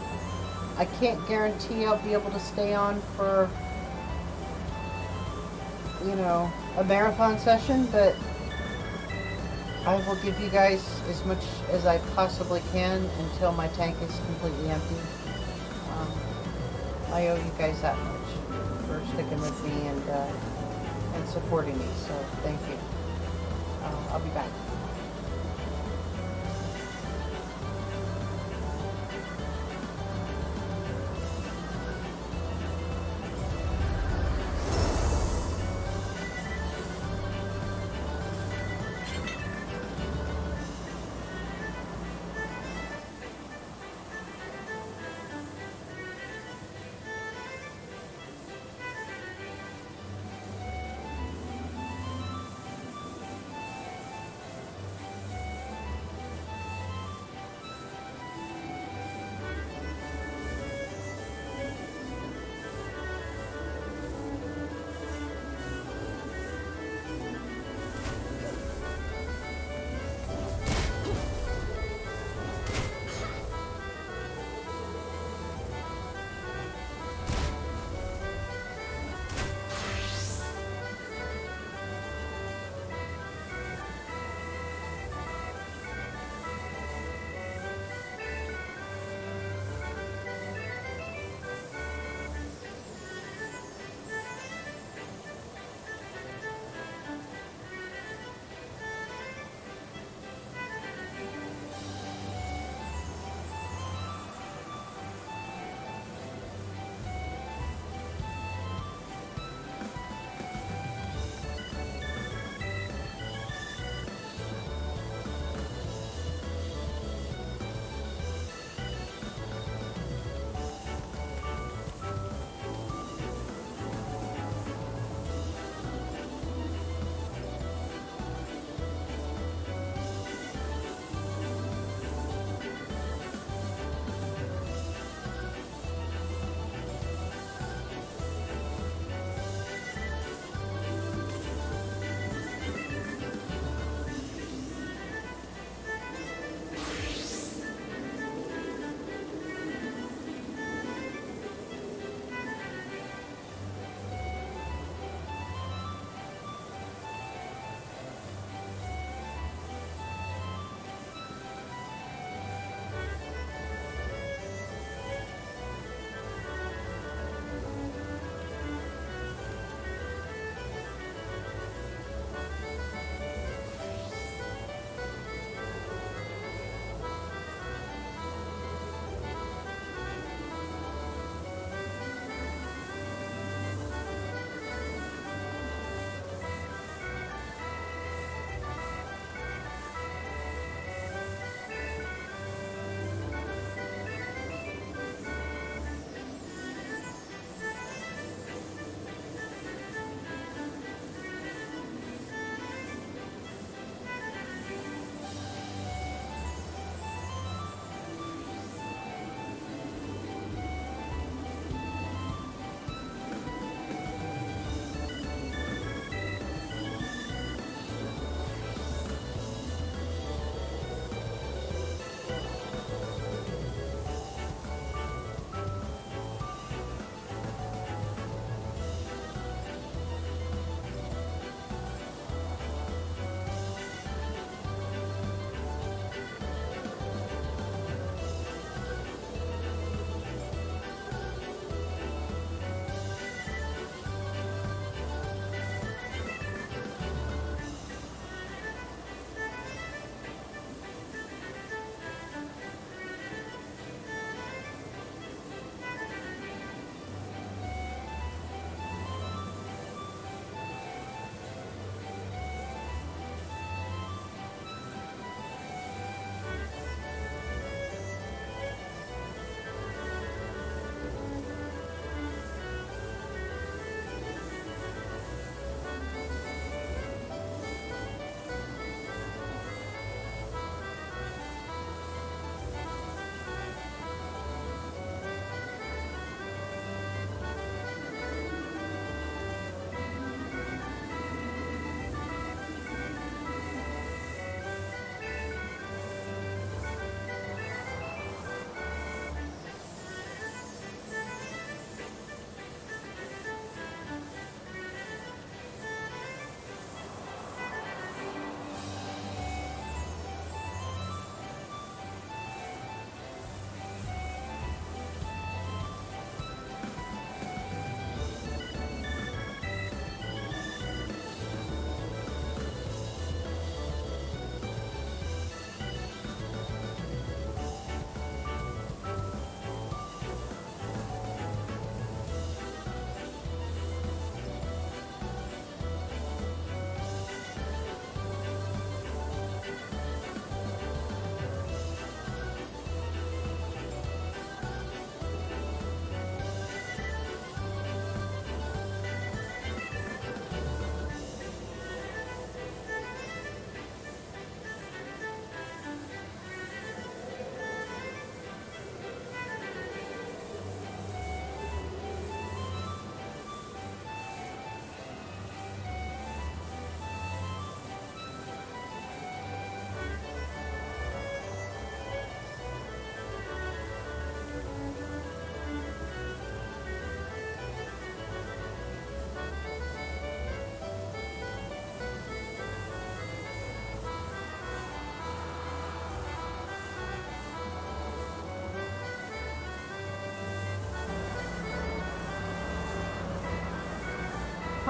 I can't guarantee I'll be able to stay on for, you know, a marathon session, but I will give you guys as much as I possibly can until my tank is completely empty. I owe you guys that much for sticking with me and supporting me, so thank you. I'll be back.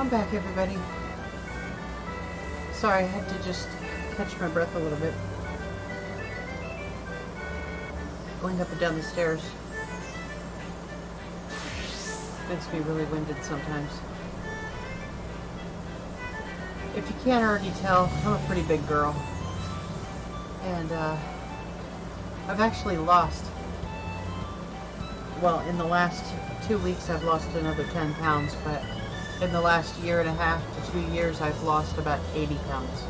I'm back, everybody. Sorry, I had to just catch my breath a little bit. Going up and down the stairs makes me really winded sometimes. If you can't already tell, I'm a pretty big girl. And I've actually lost, well, in the last 2 weeks I've lost another 10 pounds, but in the last 1.5 to 2 years I've lost about 80 pounds.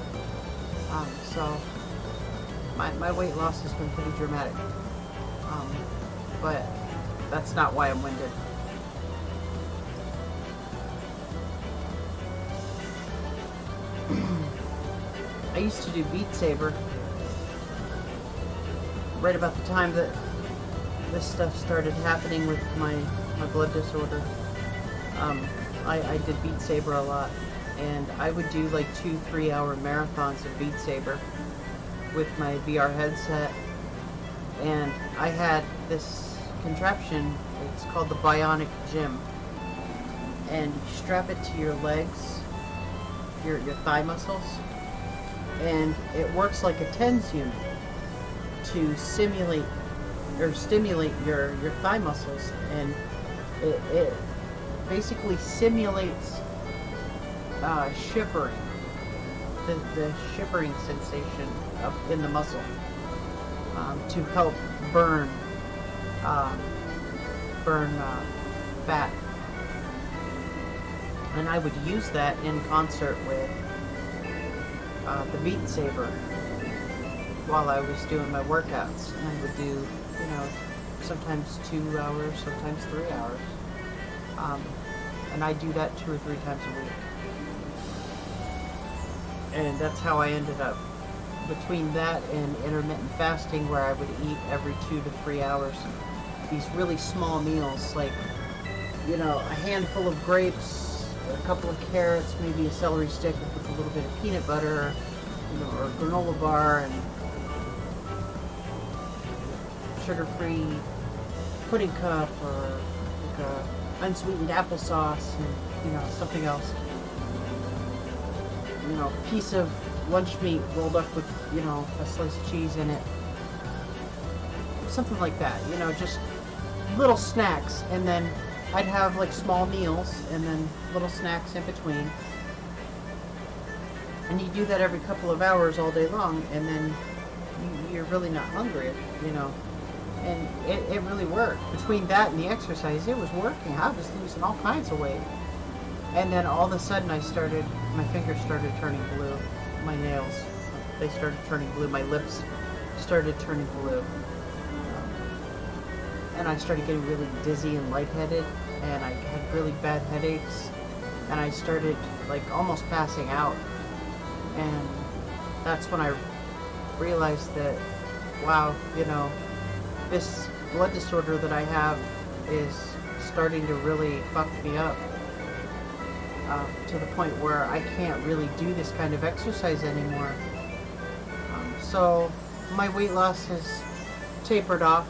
So my weight loss has been pretty dramatic. But that's not why I'm winded. I used to do Beat Saber right about the time that this stuff started happening with my blood disorder. I did Beat Saber a lot, and I would do like 2-3 hour marathons of Beat Saber with my VR headset. And I had this contraption, it's called the Bionic Gym, and you strap it to your legs, your thigh muscles, and it works like a TENS unit to simulate or stimulate your thigh muscles, and it basically simulates shivering, the shivering sensation in the muscle, to help burn fat. And I would use that in concert with the Beat Saber while I was doing my workouts. And I would do, you know, sometimes 2 hours, sometimes 3 hours. And I do that 2 or 3 times a week. And that's how I ended up. Between that and intermittent fasting, where I would eat every 2 to 3 hours, these really small meals, like, you know, a handful of grapes, a couple of carrots, maybe a celery stick with a little bit of peanut butter, you know, or a granola bar, and sugar-free pudding cup, or like a unsweetened applesauce, and, you know, something else. You know, a piece of lunch meat rolled up with, you know, a slice of cheese in it. Something like that, you know, just little snacks. And then I'd have like small meals and then little snacks in between. And you do that every couple of hours all day long, and then you're really not hungry, you know. And it really worked. Between that and the exercise, it was working. I was losing all kinds of weight. And then all of a sudden my fingers started turning blue. My nails, they started turning blue. My lips started turning blue. And I started getting really dizzy and lightheaded, and I had really bad headaches, and I started like almost passing out. And that's when I realized that, wow, you know, this blood disorder that I have is starting to really fuck me up. To the point where I can't really do this kind of exercise anymore. So my weight loss has tapered off,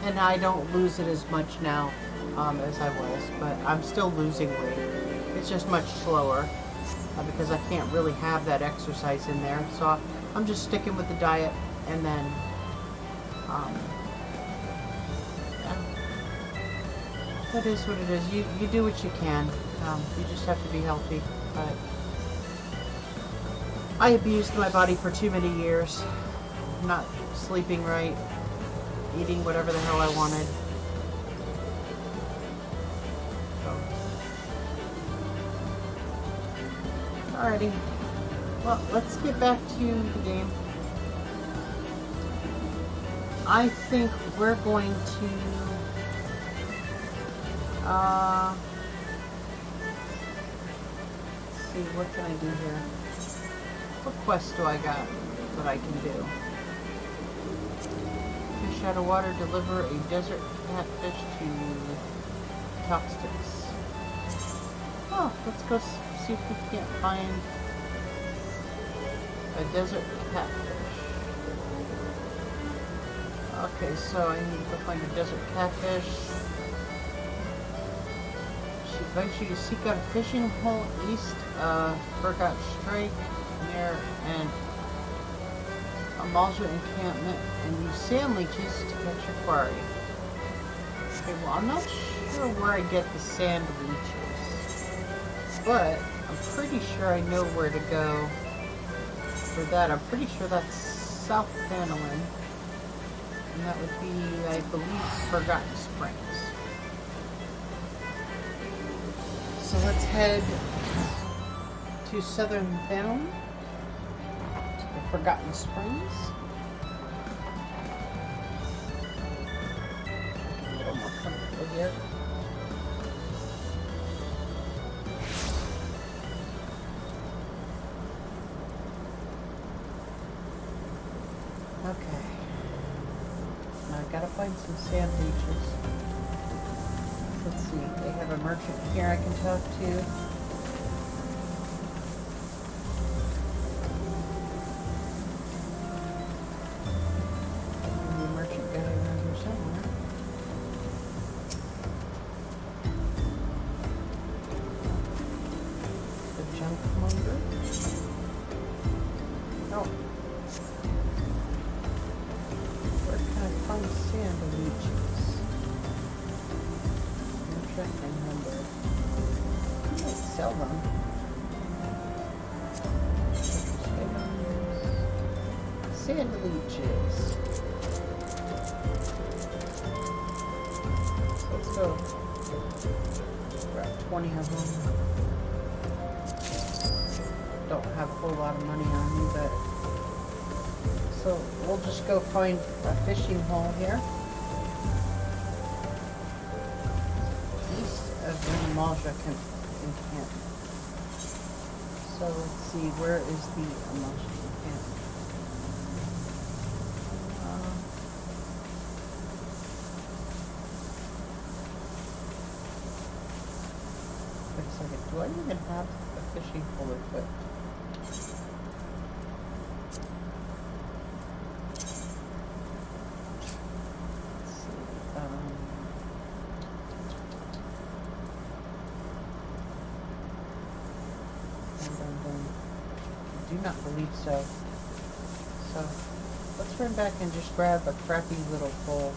and I don't lose it as much now as I was, but I'm still losing weight. It's just much slower because I can't really have that exercise in there. So I'm just sticking with the diet, and then yeah, that is what it is. You do what you can. You just have to be healthy. But I abused my body for too many years. Not sleeping right, eating whatever the hell I wanted. So. Alrighty. Well, let's get back to the game. I think we're going to see, what can I do here? What quest do I got that I can do? Fish out of water, deliver a desert catfish to Toxtics. Oh, let's go see if we can't find a desert catfish. Okay, so I need to go find a desert catfish. She advises you to seek out a fishing hole east of Forgot Strike near an Amalja encampment and use sand leeches to catch your quarry. Okay, well, I'm not sure where I get the sand leeches, but I'm pretty sure I know where to go for that. I'm pretty sure that's South Fanolin, and that would be, I believe, Forgotten Springs. So let's head to Southern Fanolin, to the Forgotten Springs. A little more comfortable here. Okay. Now I gotta find some sand leeches. Let's see, they have a merchant here I can talk to. Maybe a merchant guy around here somewhere. The junk monger. Oh. Where can I find sand leeches? Interesting number. I might sell them. Sand leeches. So let's go. Grab 20 of them. Don't have a whole lot of money on me, but so we'll just go find a fishing hole here. East of the Amalja encampment. So let's see, where is the Amalja encampment? Wait a second, do I even have a fishing pole equipped? I do not believe so. So let's run back and just grab a crappy little pole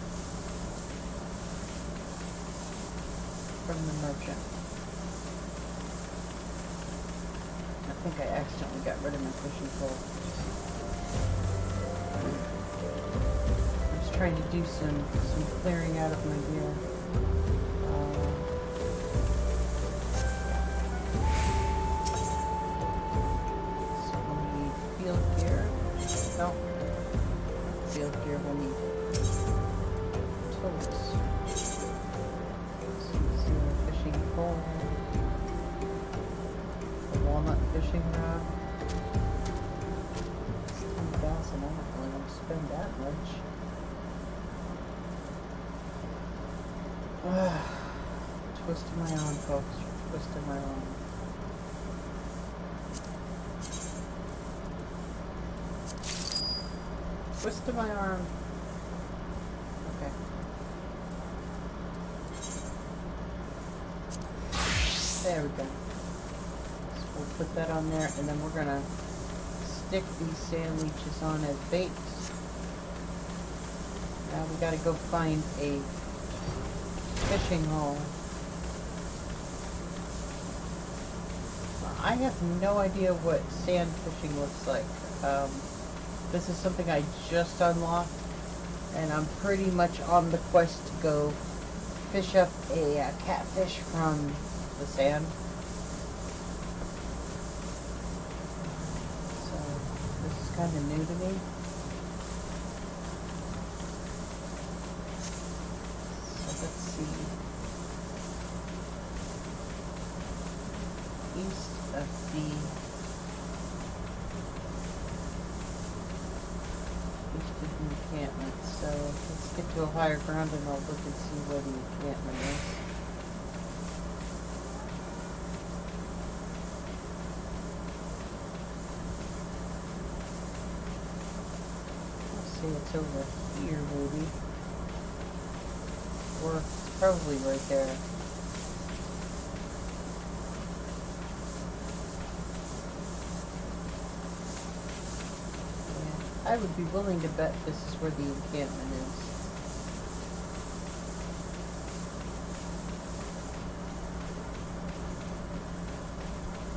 from the merchant. I think I accidentally got rid of my fishing pole. I was trying to do some clearing out of my gear. No. Field gear will need tools. Fishing pole. A walnut fishing rod. It's 10,000. I'm not really going to spend that much. Twisting my arm, folks. Twisting my arm. Twist of my arm. Okay. There we go. So we'll put that on there, and then we're gonna stick these sand leeches on as bait. Now we gotta go find a fishing hole. I have no idea what sand fishing looks like. This is something I just unlocked, and I'm pretty much on the quest to go fish up a catfish from the sand. So this is kind of new to me. So let's see. East of the encampment, so let's get to a higher ground and I'll look and see where the encampment is. Let's see, it's over here maybe. Or it's probably right there. I would be willing to bet this is where the encampment is.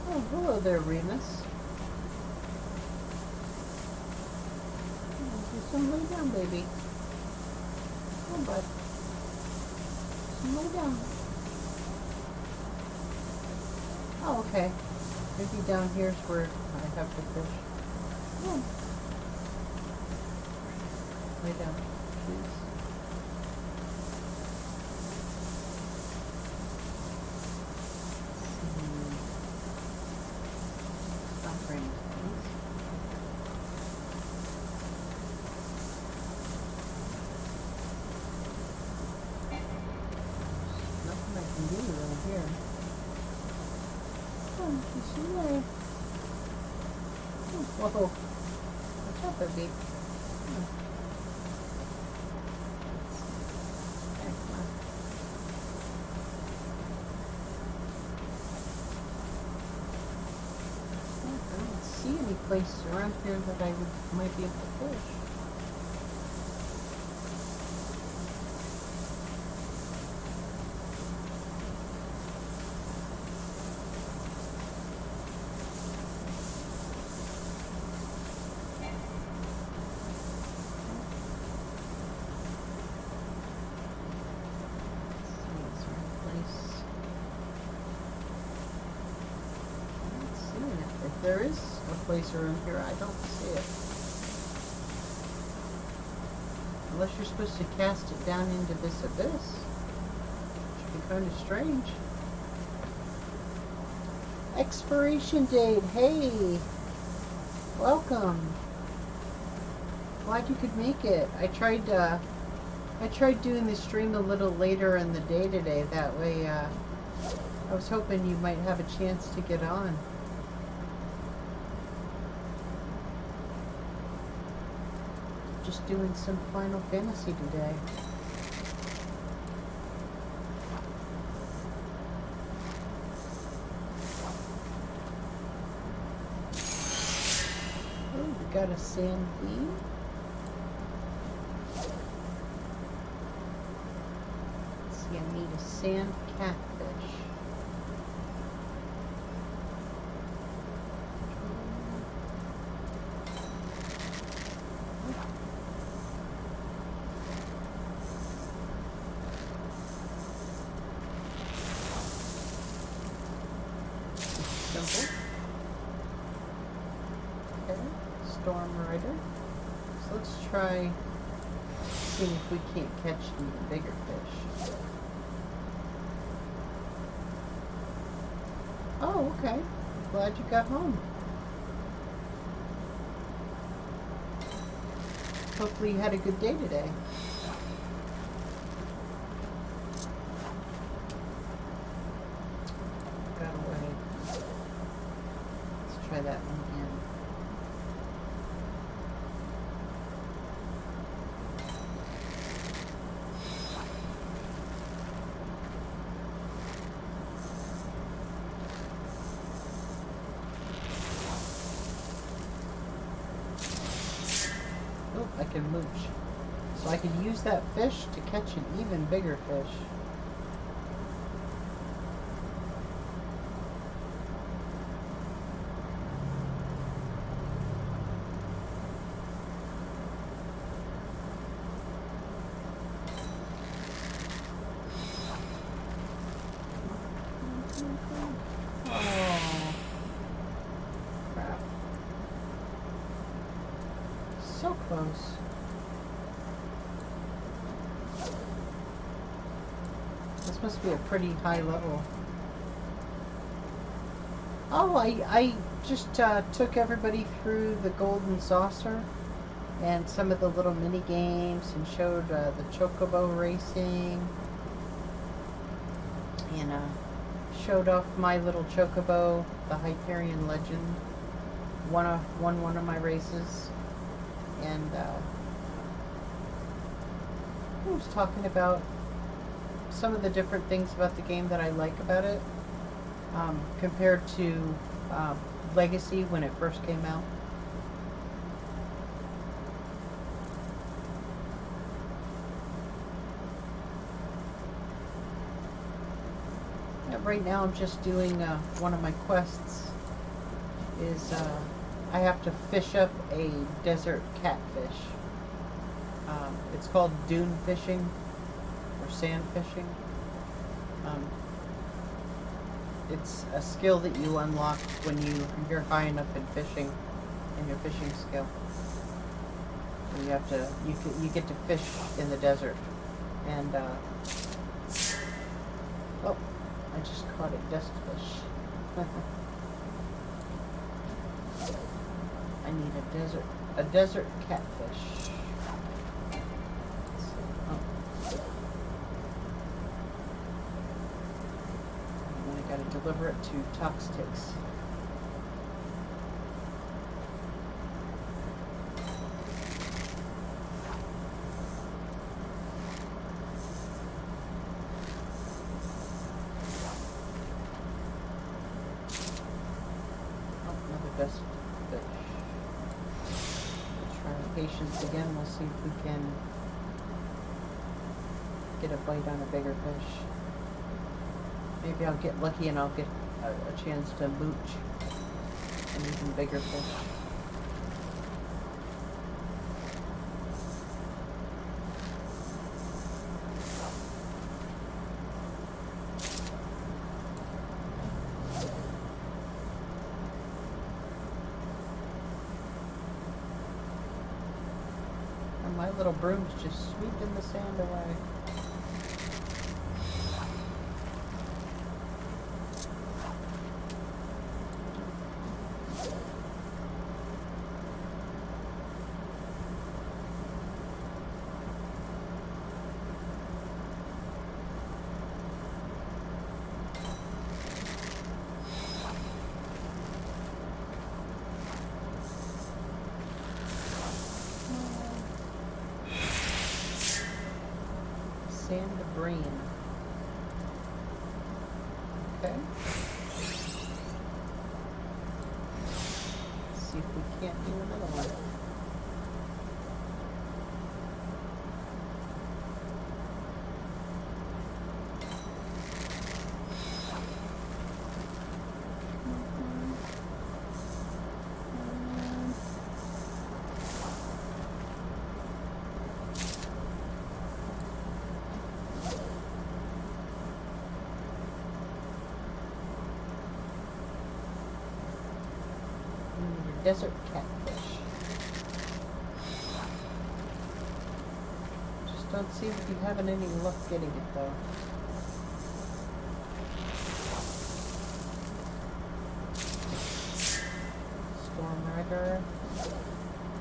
Oh, hello there, Remus. Just lay down, baby. Come on, bud. Just lay down. Oh, okay. Maybe down here's where I have the fish. Yeah. Lay down, please. Stop raining, please. Nothing I can do right here. Oh, you see there? Oh, whoa. Watch out, baby. Oh. Any place around here that I might be able to fish. There is a place around here. I don't see it. Unless you're supposed to cast it down into this abyss. Which would be kind of strange. Expiration date. Hey! Welcome. Glad you could make it. I tried doing the stream a little later in the day today. That way, I was hoping you might have a chance to get on. Just doing some Final Fantasy today. Oh, we got a sand bee. Let's see, I need a sand catfish. So let's try seeing if we can't catch even bigger fish. Oh, okay. Glad you got home. Hopefully you had a good day today. Got away. Let's try that one again. I can mooch. So I could use that fish to catch an even bigger fish. Oh, crap. So close. This must be a pretty high level. Oh, I just took everybody through the golden saucer and some of the little mini games and showed the chocobo racing and showed off my little chocobo, the Hyperion Legend. Won one of my races, and I was talking about some of the different things about the game that I like about it compared to Legacy when it first came out. right now I'm just doing one of my quests is I have to fish up a desert catfish. It's called dune fishing or sand fishing. It's a skill that you unlock when you're high enough in fishing, in your fishing skill. And you have to you get to fish in the desert. And oh, I just caught a dust fish. I need a desert catfish. Deliver it to Toxtix. Oh, another dust fish. Let's try our patience again. We'll see if we can get a bite on a bigger fish. Maybe I'll get lucky and I'll get a chance to mooch an even bigger fish. And my little broom's just sweeping the sand away. Sand brain. Okay. Let's see if we can't do another one. Desert catfish. Just don't seem to be having any luck getting it though. Storm Rider.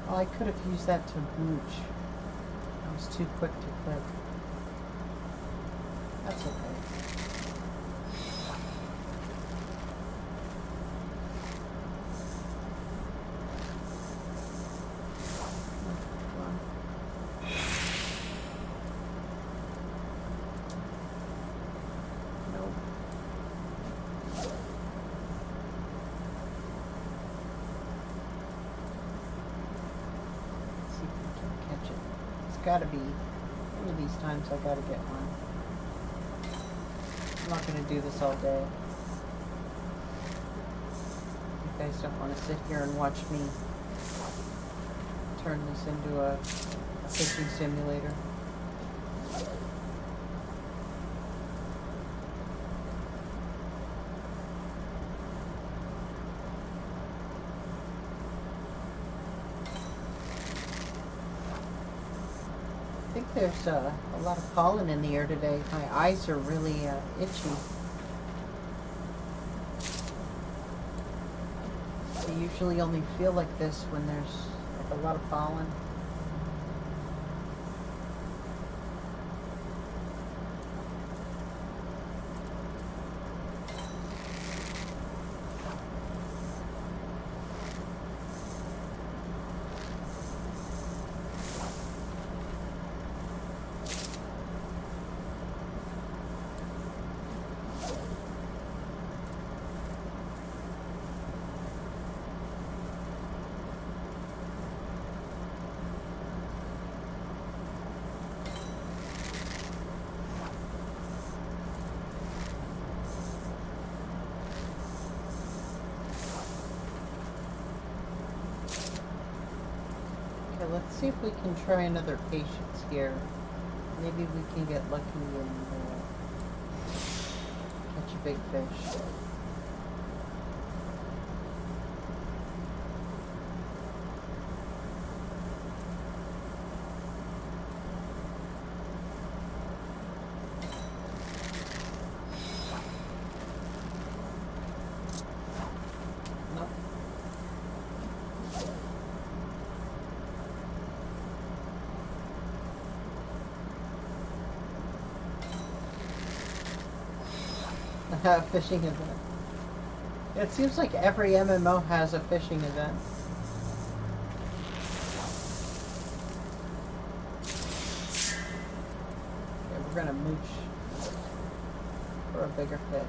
Oh, I could have used that to mooch. I was too quick to click. That's okay. Gotta be one of these times I gotta get one. I'm not gonna do this all day. You guys don't want to sit here and watch me turn this into a fishing simulator. I think there's a lot of pollen in the air today. My eyes are really itchy. I usually only feel like this when there's like a lot of pollen. let's see if we can try another patience here. Maybe we can get lucky and catch a big fish. Fishing event. It seems like every MMO has a fishing event. Okay, we're gonna mooch for a bigger fish.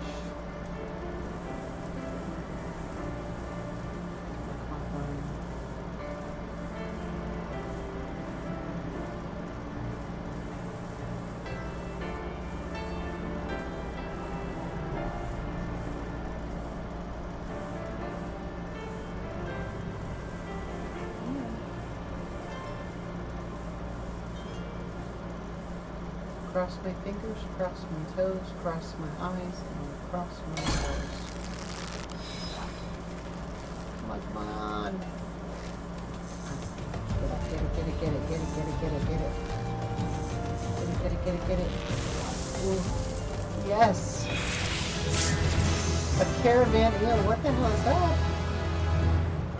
Cross my fingers, cross my toes, cross my eyes, and cross my nose. Come on, come on. Get it, get it, get it, get it, get it, get it, get it. Get it, get it, get it, get it. Ooh. Yes! A caravan eel, what the hell is that?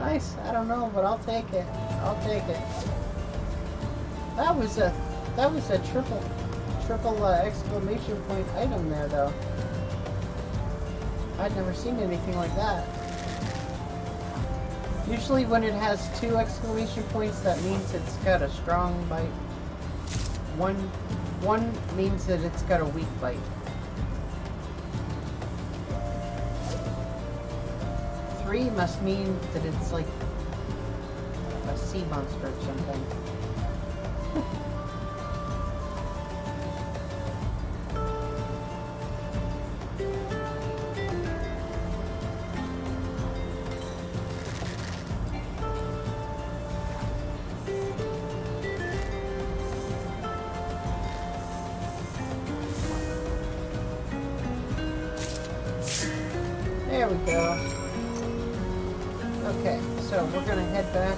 Nice, I don't know, but I'll take it. I'll take it. That was a triple exclamation point item there, though. I'd never seen anything like that. Usually when it has 2 exclamation points, that means it's got a strong bite. One means that it's got a weak bite. Three must mean that it's like a sea monster or something. There we go. Okay, so we're gonna head back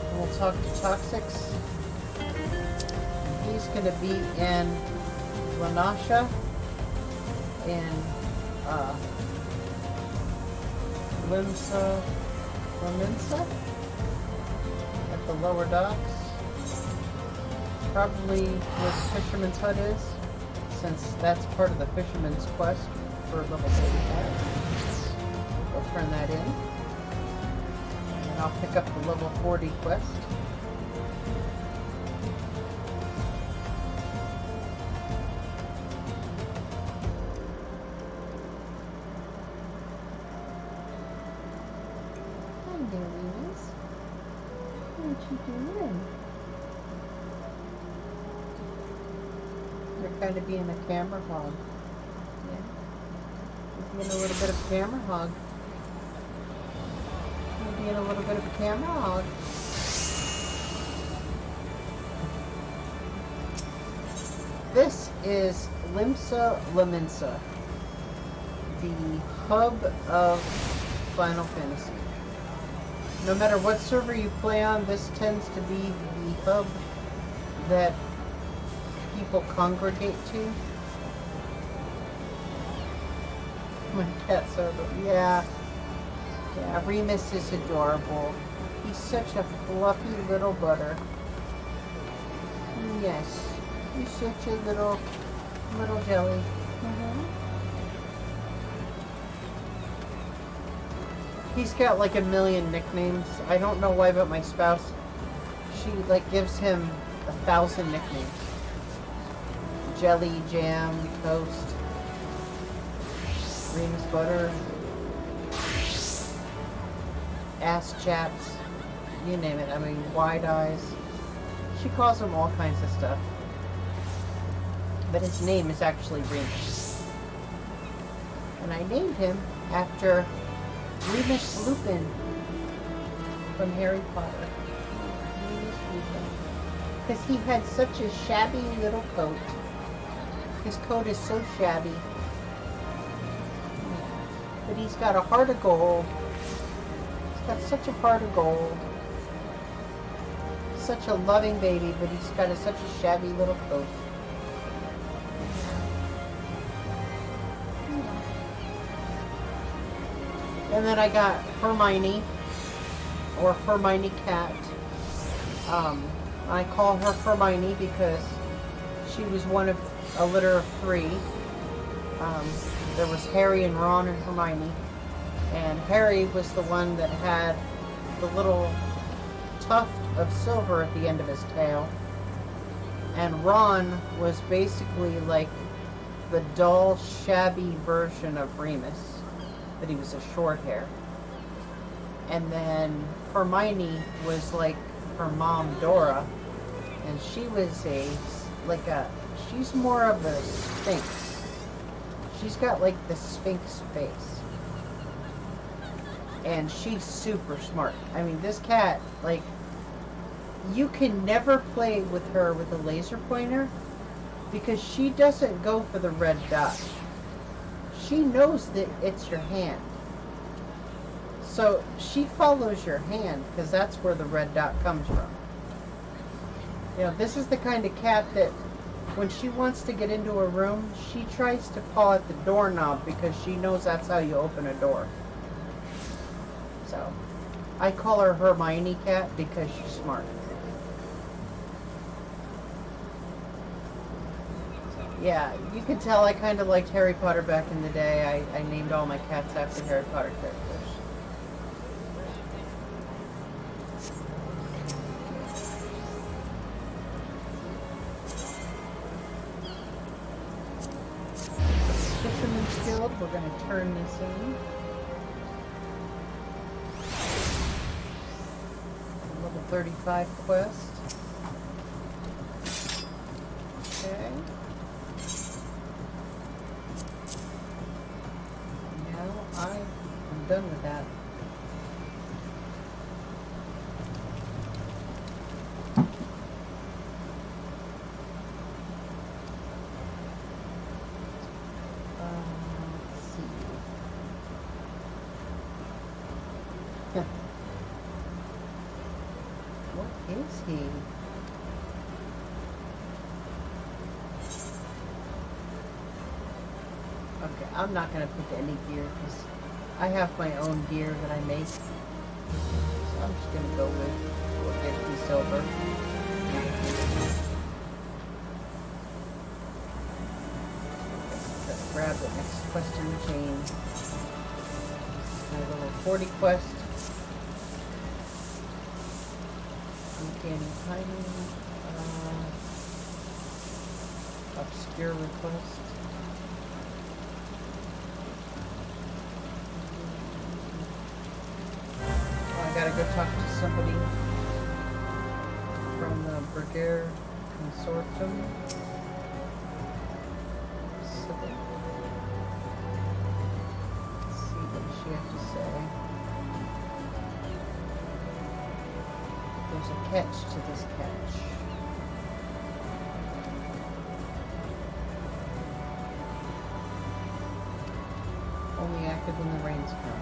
and we'll talk to Toxics. He's gonna be in Lanasha in Limsa at the lower docks. Probably where Fisherman's Hut is, since that's part of the Fisherman's quest for level 35. We'll turn that in. And I'll pick up the level 40 quest. Hi there, Venus. What you doing? You're kind of being a camera hog. Yeah. You're being a little bit of a camera hog. Being a little bit of a camera hog. This is Limsa Laminsa, the hub of Final Fantasy. No matter what server you play on, this tends to be the hub that people congregate to. My cat's so good. Yeah. Yeah, Remus is adorable. He's such a fluffy little butter. Yes, he's such a little jelly. He's got like a million nicknames. I don't know why, but my spouse, she like gives him 1,000 nicknames. Jelly, jam, toast, Remus butter. Ass chaps, you name it. I mean, wide eyes. She calls him all kinds of stuff. But his name is actually Remus. And I named him after Remus Lupin from Harry Potter. Remus Lupin. because he had such a shabby little coat. His coat is so shabby. But he's got a heart of gold. He's got such a heart of gold. Such a loving baby, but he's got such a shabby little coat. And then I got Hermione, or Hermione Cat. I call her Hermione because she was one of a litter of 3. There was Harry and Ron and Hermione. And Harry was the one that had the little tuft of silver at the end of his tail. And Ron was basically like the dull, shabby version of Remus, but he was a short hair. And then Hermione was like her mom Dora, and she was she's more of a Sphinx. She's got like the Sphinx face. And she's super smart. I mean, this cat, like, you can never play with her with a laser pointer because she doesn't go for the red dot. She knows that it's your hand. So she follows your hand because that's where the red dot comes from. You know, this is the kind of cat that when she wants to get into a room, she tries to paw at the doorknob because she knows that's how you open a door. So I call her Hermione Cat because she's smart. Yeah, you can tell I kind of liked Harry Potter back in the day. I named all my cats after Harry Potter characters. Fisherman's Guild, we're going to turn this in. Level 35 quest. Okay. I'm done with that. Let's see. What is he? Okay, I'm not going to pick any gear because I have my own gear that I make. So I'm just going to go with 450 silver. Let's grab the next quest in the chain. My little 40 quest. Uncanny hiding. Obscure request. Gotta go talk to somebody from the Brigade Consortium. So, let's see what she has to say. There's a catch to this catch. Only active when the rains come.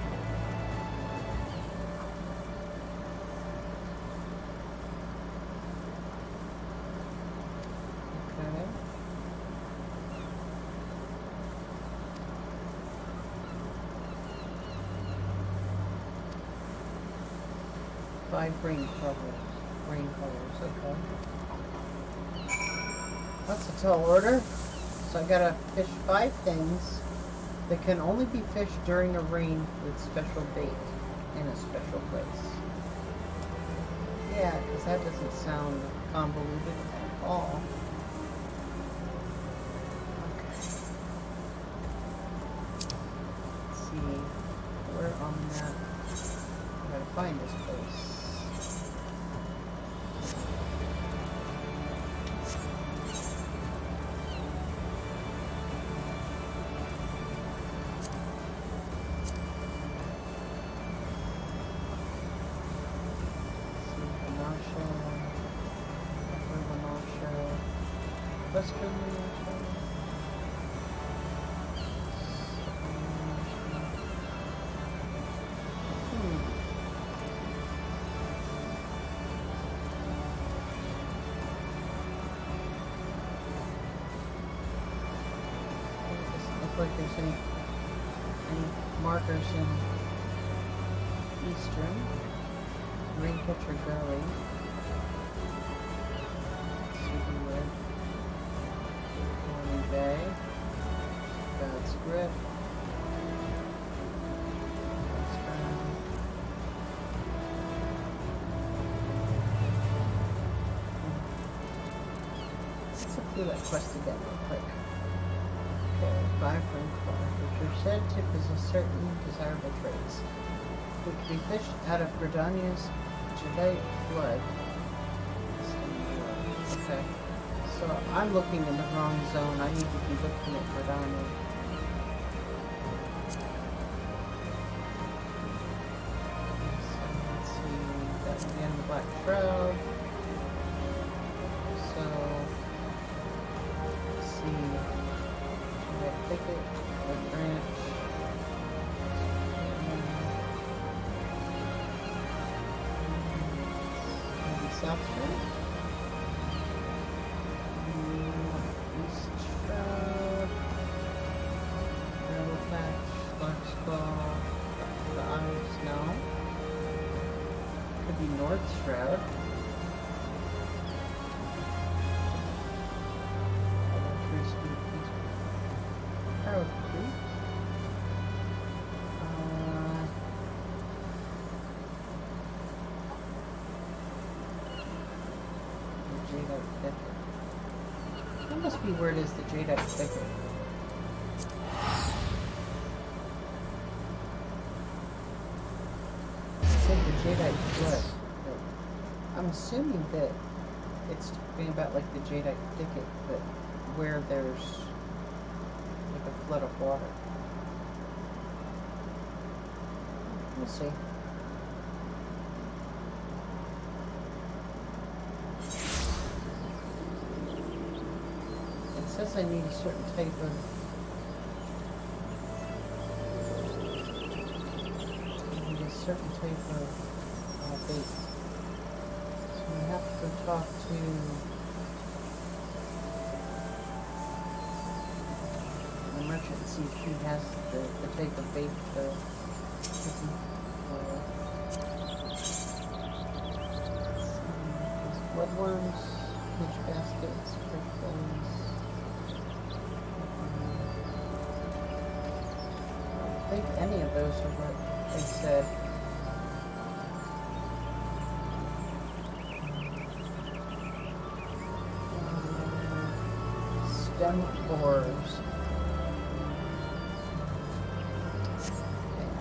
Rain colors, okay. That's a tall order. So I gotta fish 5 things that can only be fished during a rain with special bait in a special place. Yeah, because that doesn't sound convoluted at all. Okay. Let's see. Where on the map? I gotta find this place. Westerly. Like there's any markers in Eastern, Greencatcher Gully, Cedarwood, Morning Bay, God's Grip, let's look through that quest again real quick. Vibrant which are said to possess certain desirable traits. It can be fished out of Gridania's Jadite blood. Okay. So I'm looking in the wrong zone. I need to be looking at Gridania. So let's see. That's again the Black Shroud. So let's see. Thicket, a branch, maybe South Street, East Shroud, Gravel Patch, Larkspur, the Ives, no. Could be North Shroud. That must be where it is, the Jadeite Thicket. It said the Jadeite Blood. I'm assuming that it's talking about like the Jadeite Thicket, but where there's like a flood of water. We'll see. It says I need a certain type of bait. So we have to go talk to the merchant and see if he has the type of bait bloodworms, fish baskets, fish bones. I don't think any of those are what they said. Stem borers.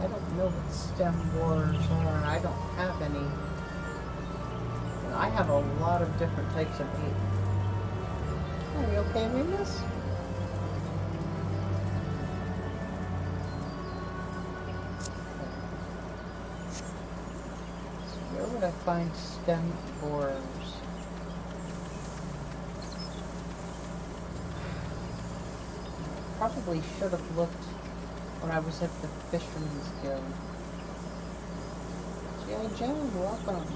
I don't know what stem borers are, and I don't have any. I have a lot of different types of bait. Are you okay with this? So where would I find stem borers? Probably should have looked when I was at the Fisherman's Guild. G.I. Jane, welcome.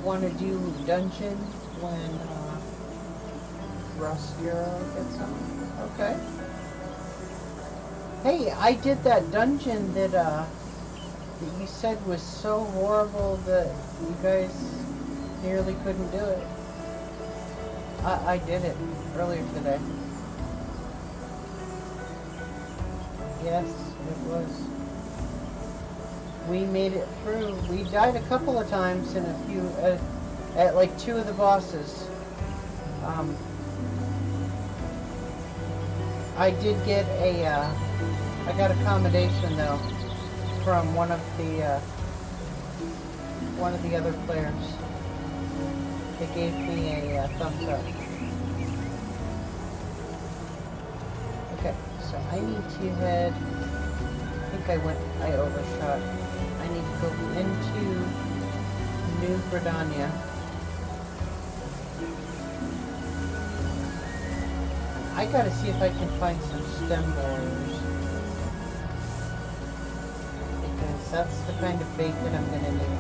Want to do dungeon when Russ Euro gets on? Okay. Hey, I did that dungeon that you said was so horrible that you guys nearly couldn't do it. I did it earlier today. Yes, it was. We made it through. We died a couple of times in a few, at like 2 of the bosses. I did get a, I got accommodation though from one of the other players. They gave me a thumbs up. Okay, so I need to head, I think I overshot. I need to go into New Gridania. I gotta see if I can find some stem borers. Because that's the kind of bait that I'm gonna need.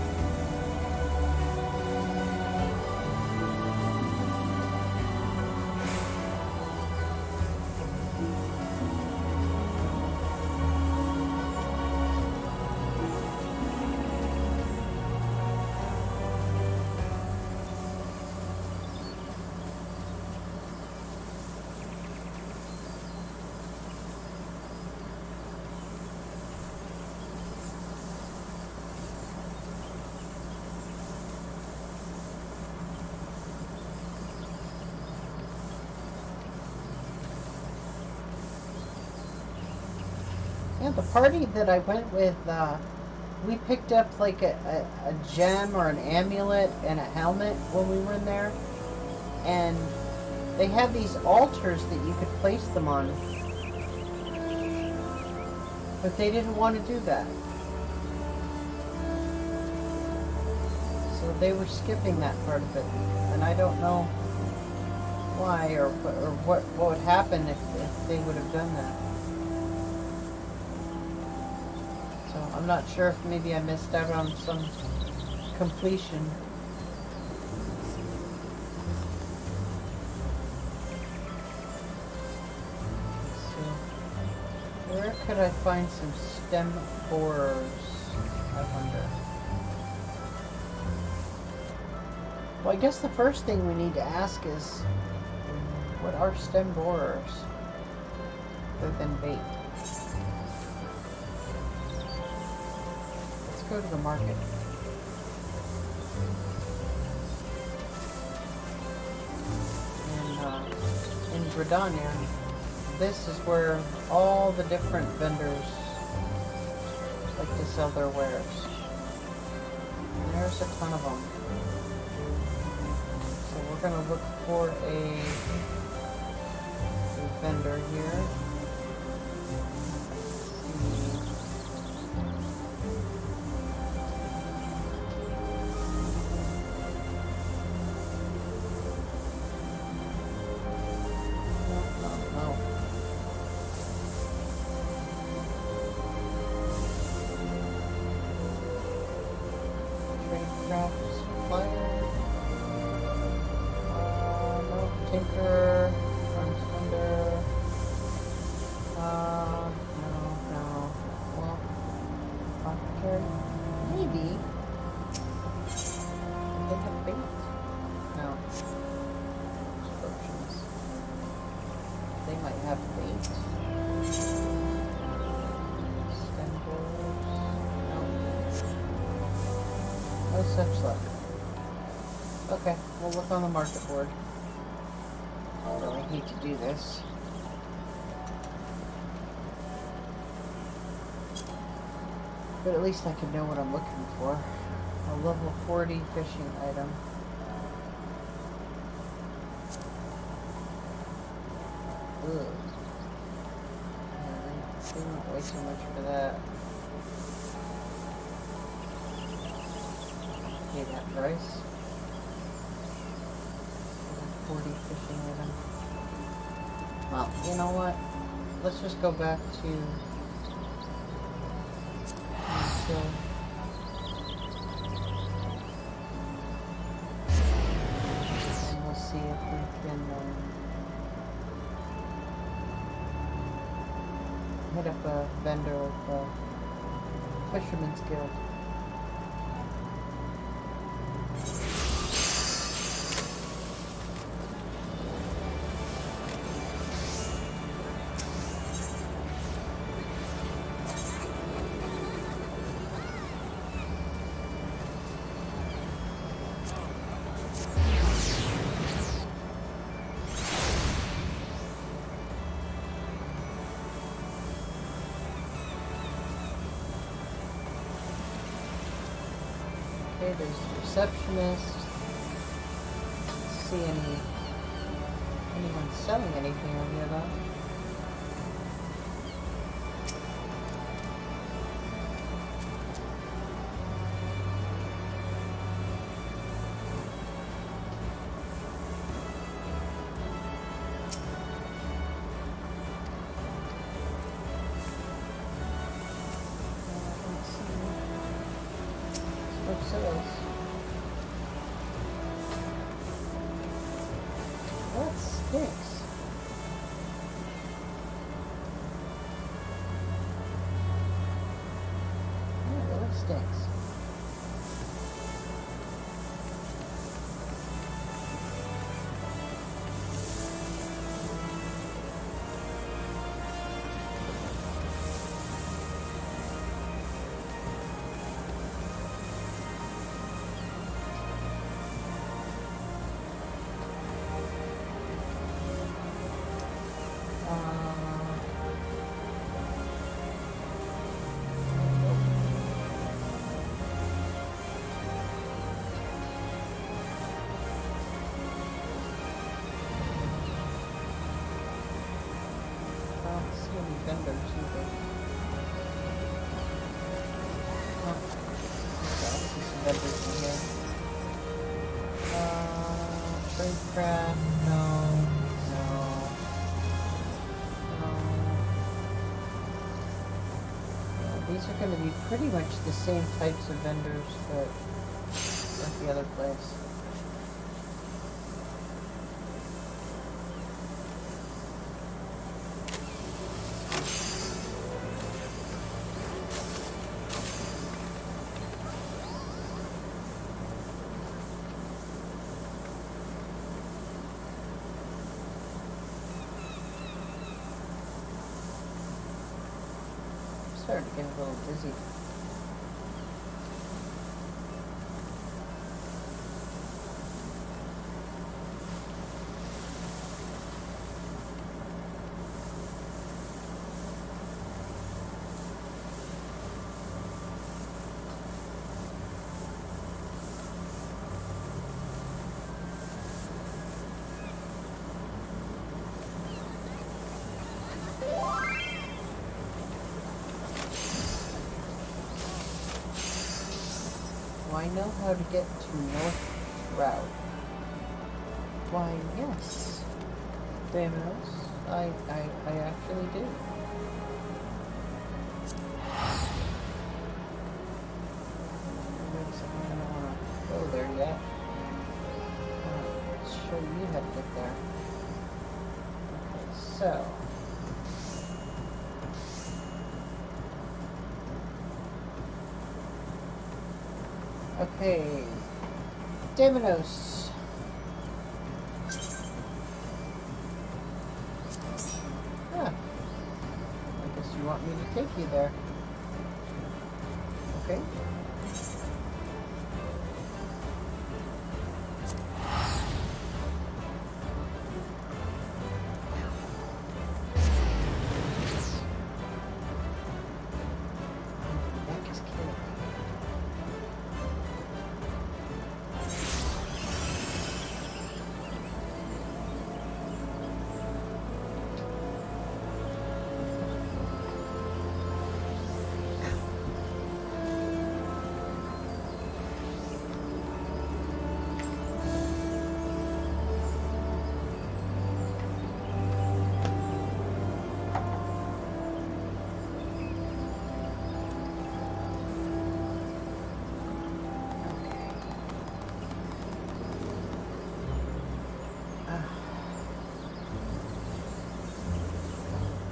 Yeah, the party that I went with, we picked up like a gem or an amulet and a helmet when we were in there. And they had these altars that you could place them on. But they didn't want to do that. So they were skipping that part of it. And I don't know why or what would happen if they would have done that. So I'm not sure if maybe I missed out on some completion. So where could I find some stem borers, I wonder? Well, I guess the first thing we need to ask is, what are stem borers other than bait? Go to the market. And in Gridania, this is where all the different vendors like to sell their wares. And there's a ton of them. So we're going to look for a vendor here. Such luck. Okay, we'll look on the market board. I really hate to do this. But at least I can know what I'm looking for. A level 40 fishing item. Ugh. They want way too much for that. Pay that price. 40 fishing item. Well, you know what? Let's just go back to and we'll see if we can hit up a vendor of the Fisherman's Guild. Okay, there's the receptionist. See anyone selling anything over here though? That stinks. Yeah, it really stinks. Vendors either. Oh, some vendors in here. Trade craft, no. These are going to be pretty much the same types of vendors that at the other place. Starting to get a little dizzy. I know how to get to North Route. Why, yes. Thanos, I actually do. Wait a second, I don't want to go there yet. Let's show you how to get there. Okay, so. Okay, Domino's. Ah, I guess you want me to take you there. Okay.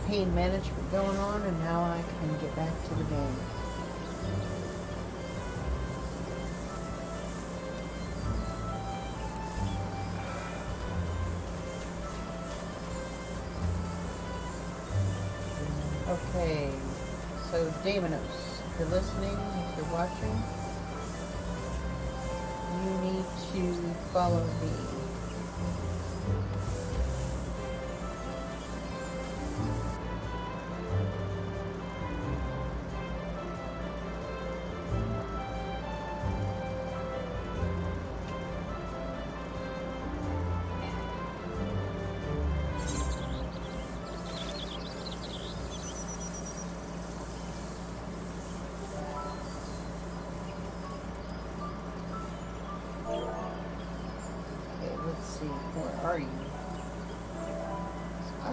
Pain management going on, and now I can get back to the game. Okay, so Domino's, if you're listening, if you're watching, you need to follow me.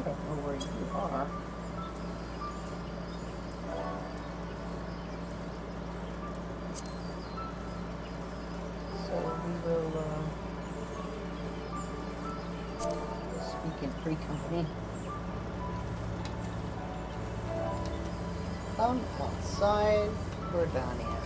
don't know where you are. So we will speak in free company. Come outside Jordania.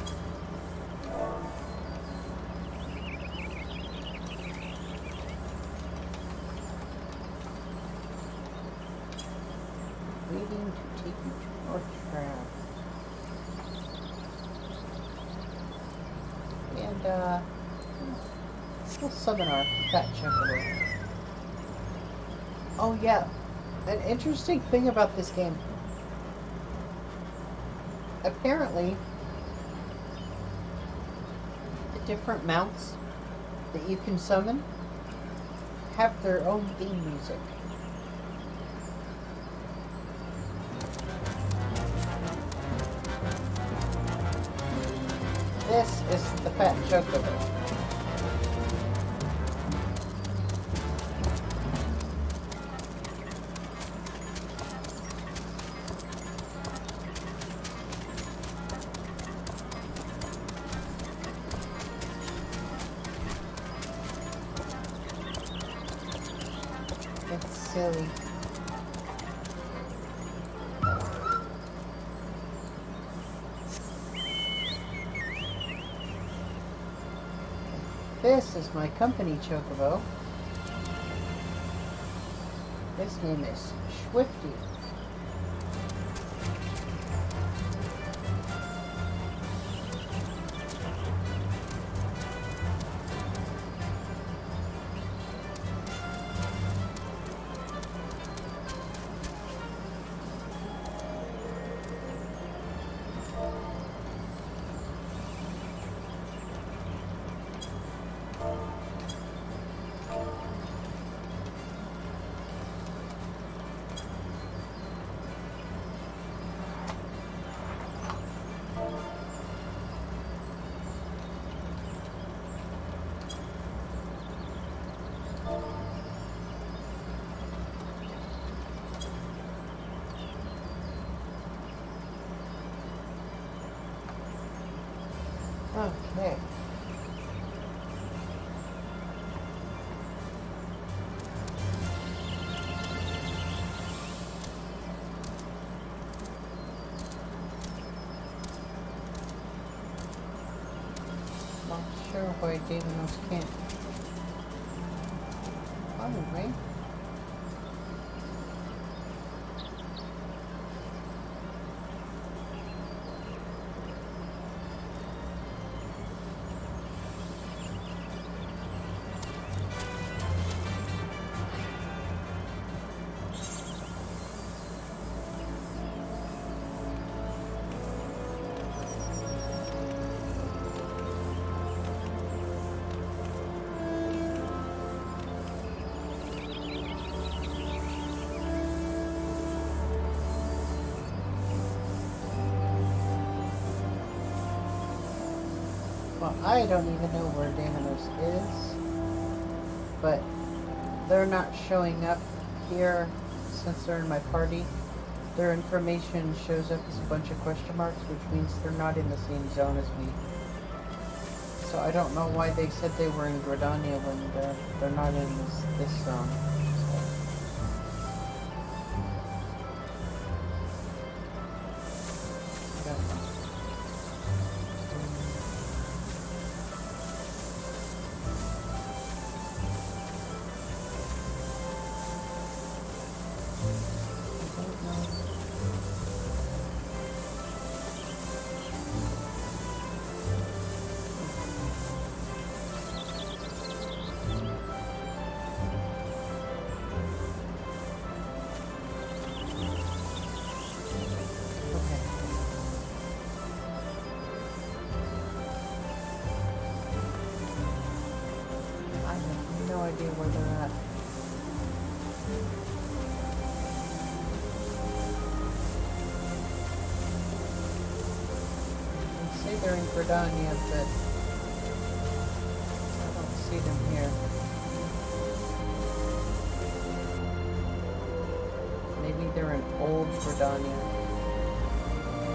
Waiting to take you to North Trav. And we'll summon our fat chocobo. Oh yeah, an interesting thing about this game. Apparently, the different mounts that you can summon have their own theme music. This is the fat chocobo. It's silly. This is my company chocobo. His name is Swifty. Okay. Not sure why Davinos can't follow me. Well, I don't even know where Davinos is, but they're not showing up here since they're in my party. Their information shows up as a bunch of question marks, which means they're not in the same zone as me. So I don't know why they said they were in Gridania when they're not in this zone. So, I don't know. Idea where they're at. They say they're in Gridania, but I don't see them here. maybe they're in Old Verdania.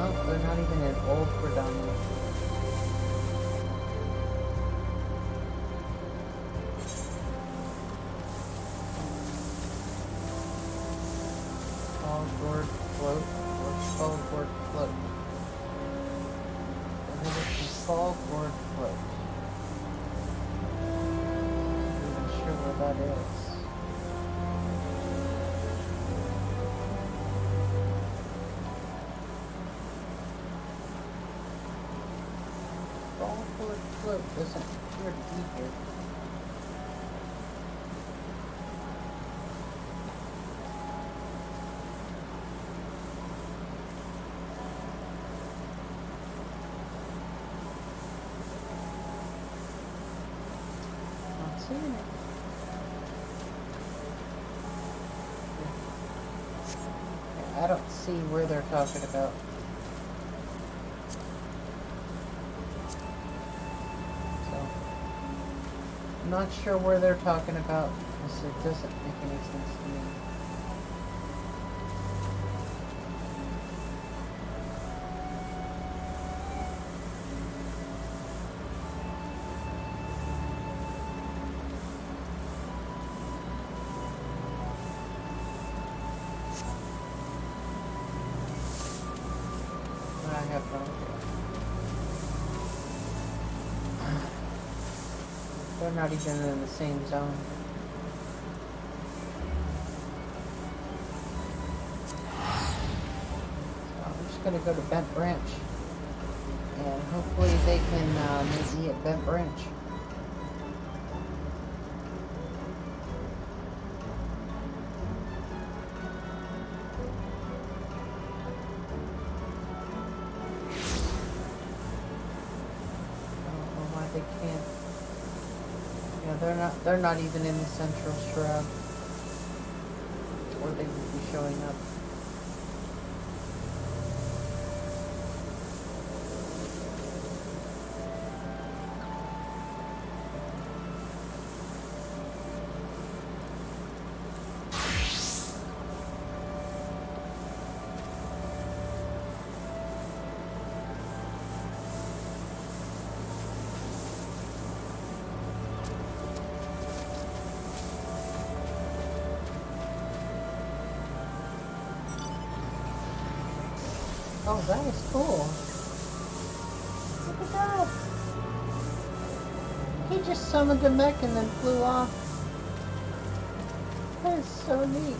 Oh, they're not even in Old Verdania. Foggord float or Foggord float. Foggord float. I'm not sure where that is. Foggord float doesn't appear to be here. I don't see where they're talking about. So, I'm not sure where they're talking about because it doesn't make any sense to me. I have no idea. They're not even in the same zone. So I'm just going to go to Bent Branch. And hopefully they can meet me at Bent Branch. They can't. Yeah, they're not even in the central shrub. Or they would be showing up. Oh, that is cool. Look at that. He just summoned a mech and then flew off. That is so neat.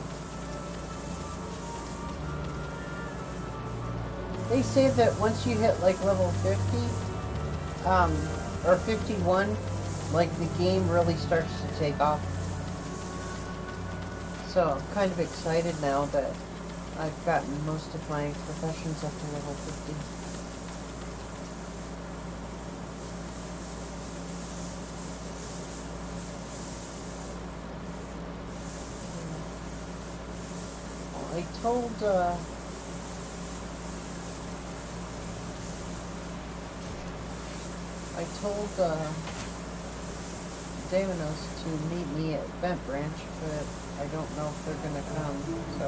They say that once you hit like level 50, or 51, like the game really starts to take off. So I'm kind of excited now that I've gotten most of my professions up to level 50. Well, I told, Damonos to meet me at Bent Branch, but I don't know if they're gonna come, so.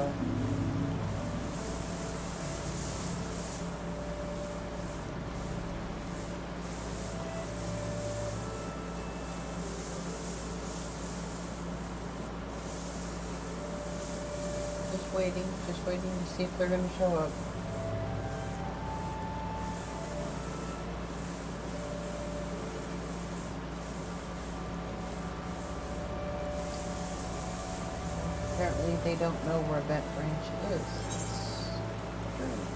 Just waiting to see if they're gonna show up. Apparently they don't know where Bent Branch is. It's strange.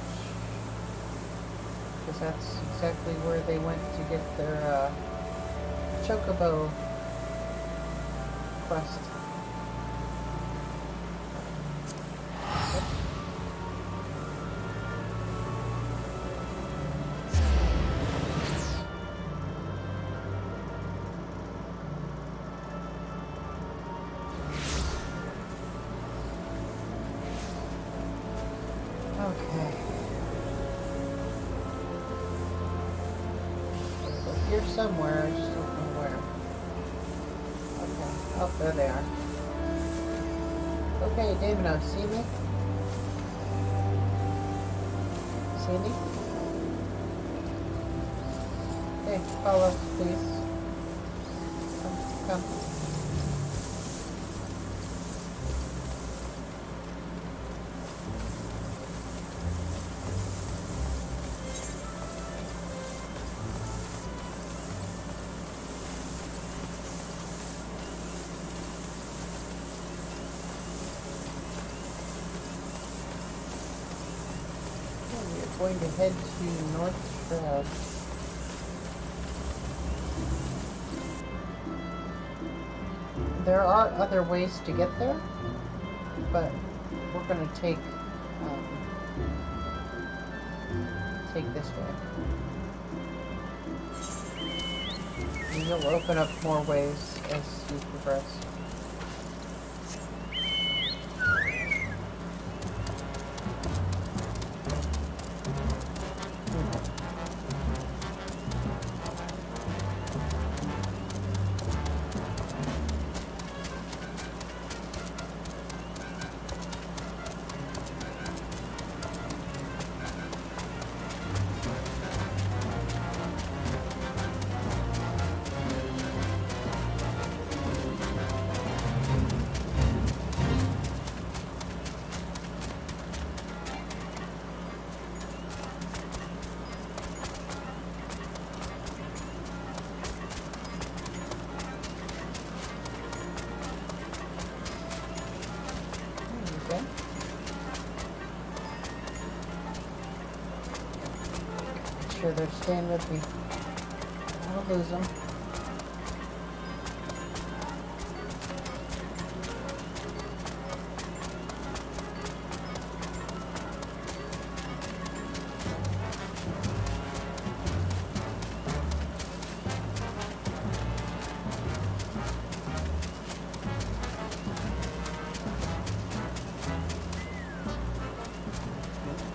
Because that's exactly where they went to get their Chocobo quest. Okay. So here somewhere, I just don't know where. Okay. Oh, there they are. Okay, David, see me? Sandy. Okay, follow, please. Come. We're going to head to North Shroud. There are other ways to get there, but we're going to take this way. And you'll open up more ways as you progress. Sure they're staying with me. I'll lose them.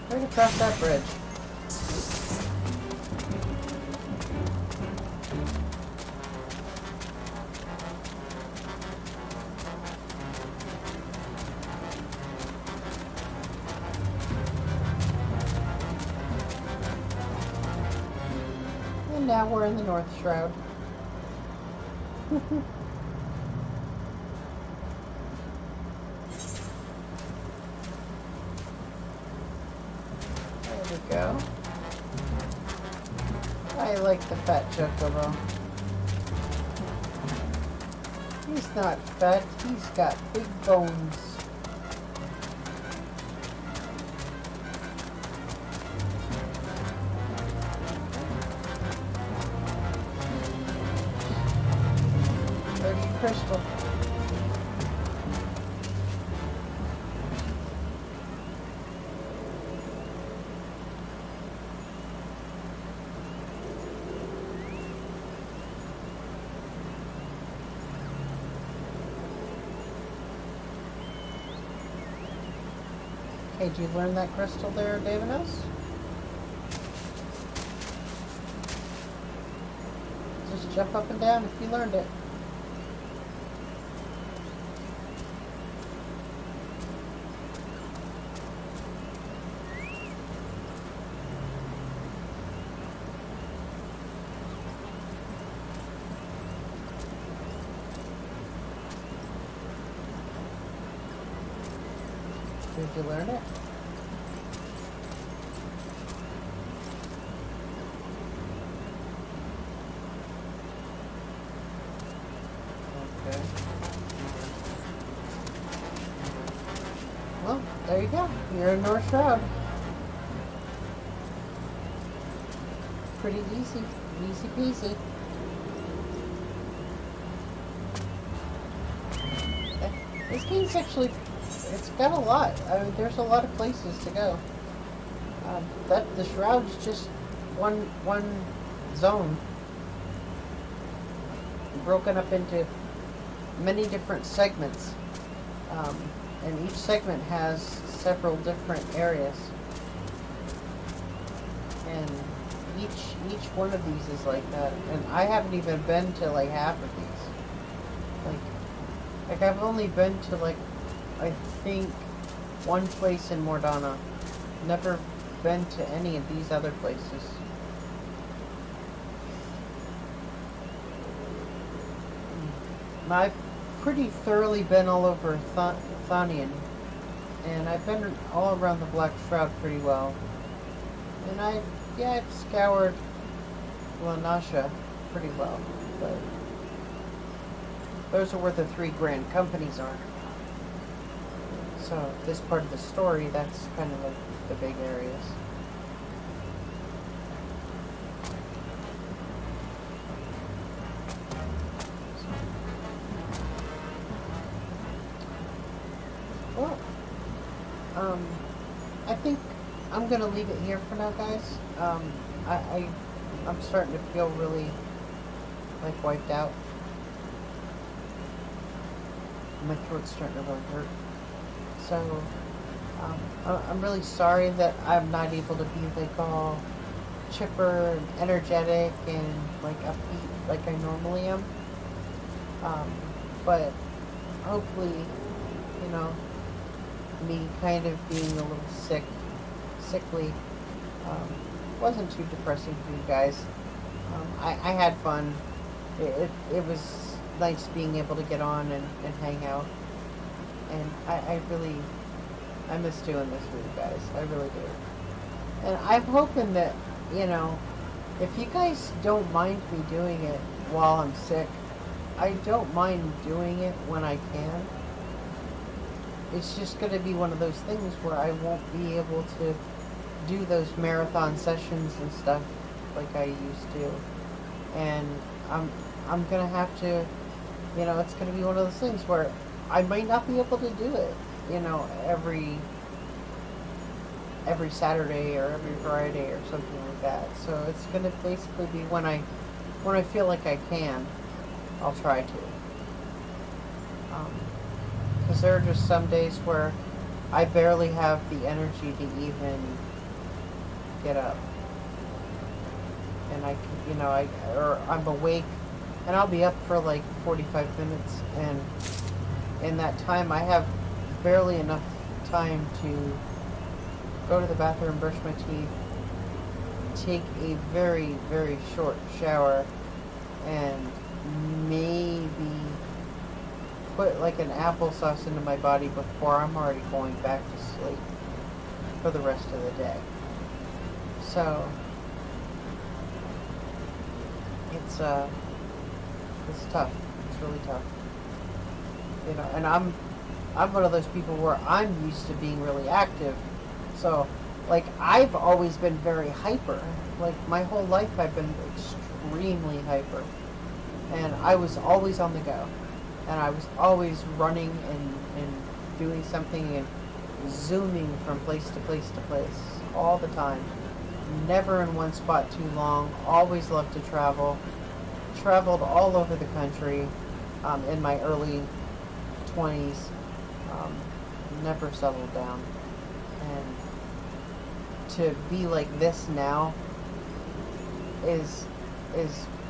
Right across that bridge. And now we're in the North Shroud. There we go. I like the fat chocobo. He's not fat, he's got big bones. There's your crystal. Hey, did you learn that crystal there, Davinos? Just jump up and down if you learned it. Did you learn it? Okay. Well, there you go. You're in North Shroud. Pretty easy. Easy peasy. This game's actually, it's got a lot. I mean, there's a lot of places to go. The Shroud's just one zone, broken up into many different segments, and each segment has several different areas, and each one of these is like that. And I haven't even been to like half of these. Like I've only been to like, I think, one place in Mordana. Never been to any of these other places. I've pretty thoroughly been all over Thonian, and I've been all around the Black Shroud pretty well. And I've scoured Lanasha pretty well, but those are where the 3 grand companies are. So this part of the story, that's kind of like the big areas. Well, I think I'm gonna leave it here for now, guys. I'm starting to feel really like wiped out. My throat's starting to really hurt. So I'm really sorry that I'm not able to be like all chipper and energetic and like upbeat like I normally am. But hopefully, you know, me kind of being a little sickly, wasn't too depressing for you guys. I had fun. It was nice being able to get on and hang out. And I miss doing this with you guys. I really do. And I'm hoping that, you know, if you guys don't mind me doing it while I'm sick, I don't mind doing it when I can. It's just going to be one of those things where I won't be able to do those marathon sessions and stuff like I used to. And I'm going to have to, you know, it's going to be one of those things where I might not be able to do it, you know, every Saturday or every Friday or something like that. So it's going to basically be when I feel like I can, I'll try to. Because there are just some days where I barely have the energy to even get up. And I can, you know, I'm awake and I'll be up for like 45 minutes, and in that time I have barely enough time to go to the bathroom, brush my teeth, take a very, very short shower, and maybe put like an applesauce into my body before I'm already going back to sleep for the rest of the day. So it's tough. It's really tough. You know, and I'm one of those people where I'm used to being really active. So like I've always been very hyper. Like my whole life I've been extremely hyper. And I was always on the go. And I was always running and doing something and zooming from place to place to place all the time. Never in one spot too long. Always loved to travel. Traveled all over the country in my early 20s. Never settled down. And to be like this now is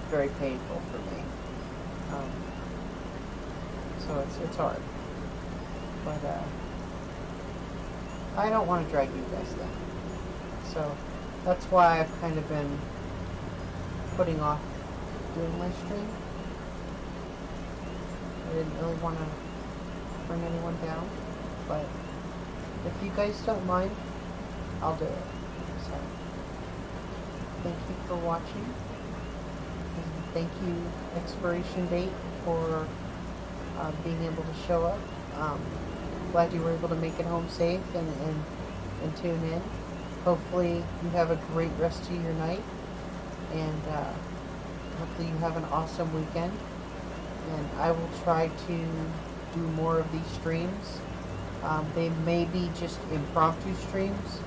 very painful for me. So it's hard. But I don't want to drag you guys down. So that's why I've kind of been putting off doing my stream. I didn't really want to bring anyone down, but if you guys don't mind, I'll do it. So thank you for watching. And thank you, expiration date, for being able to show up. Glad you were able to make it home safe and tune in. Hopefully you have a great rest of your night, and hopefully you have an awesome weekend. And I will try to do more of these streams. They may be just impromptu streams,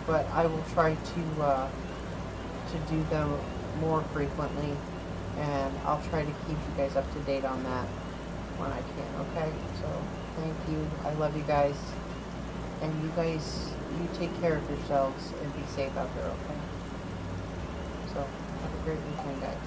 but I will try to do them more frequently, and I'll try to keep you guys up to date on that when I can, okay? So, thank you. I love you guys. And you guys, you take care of yourselves and be safe out there, okay? So, have a great weekend, guys.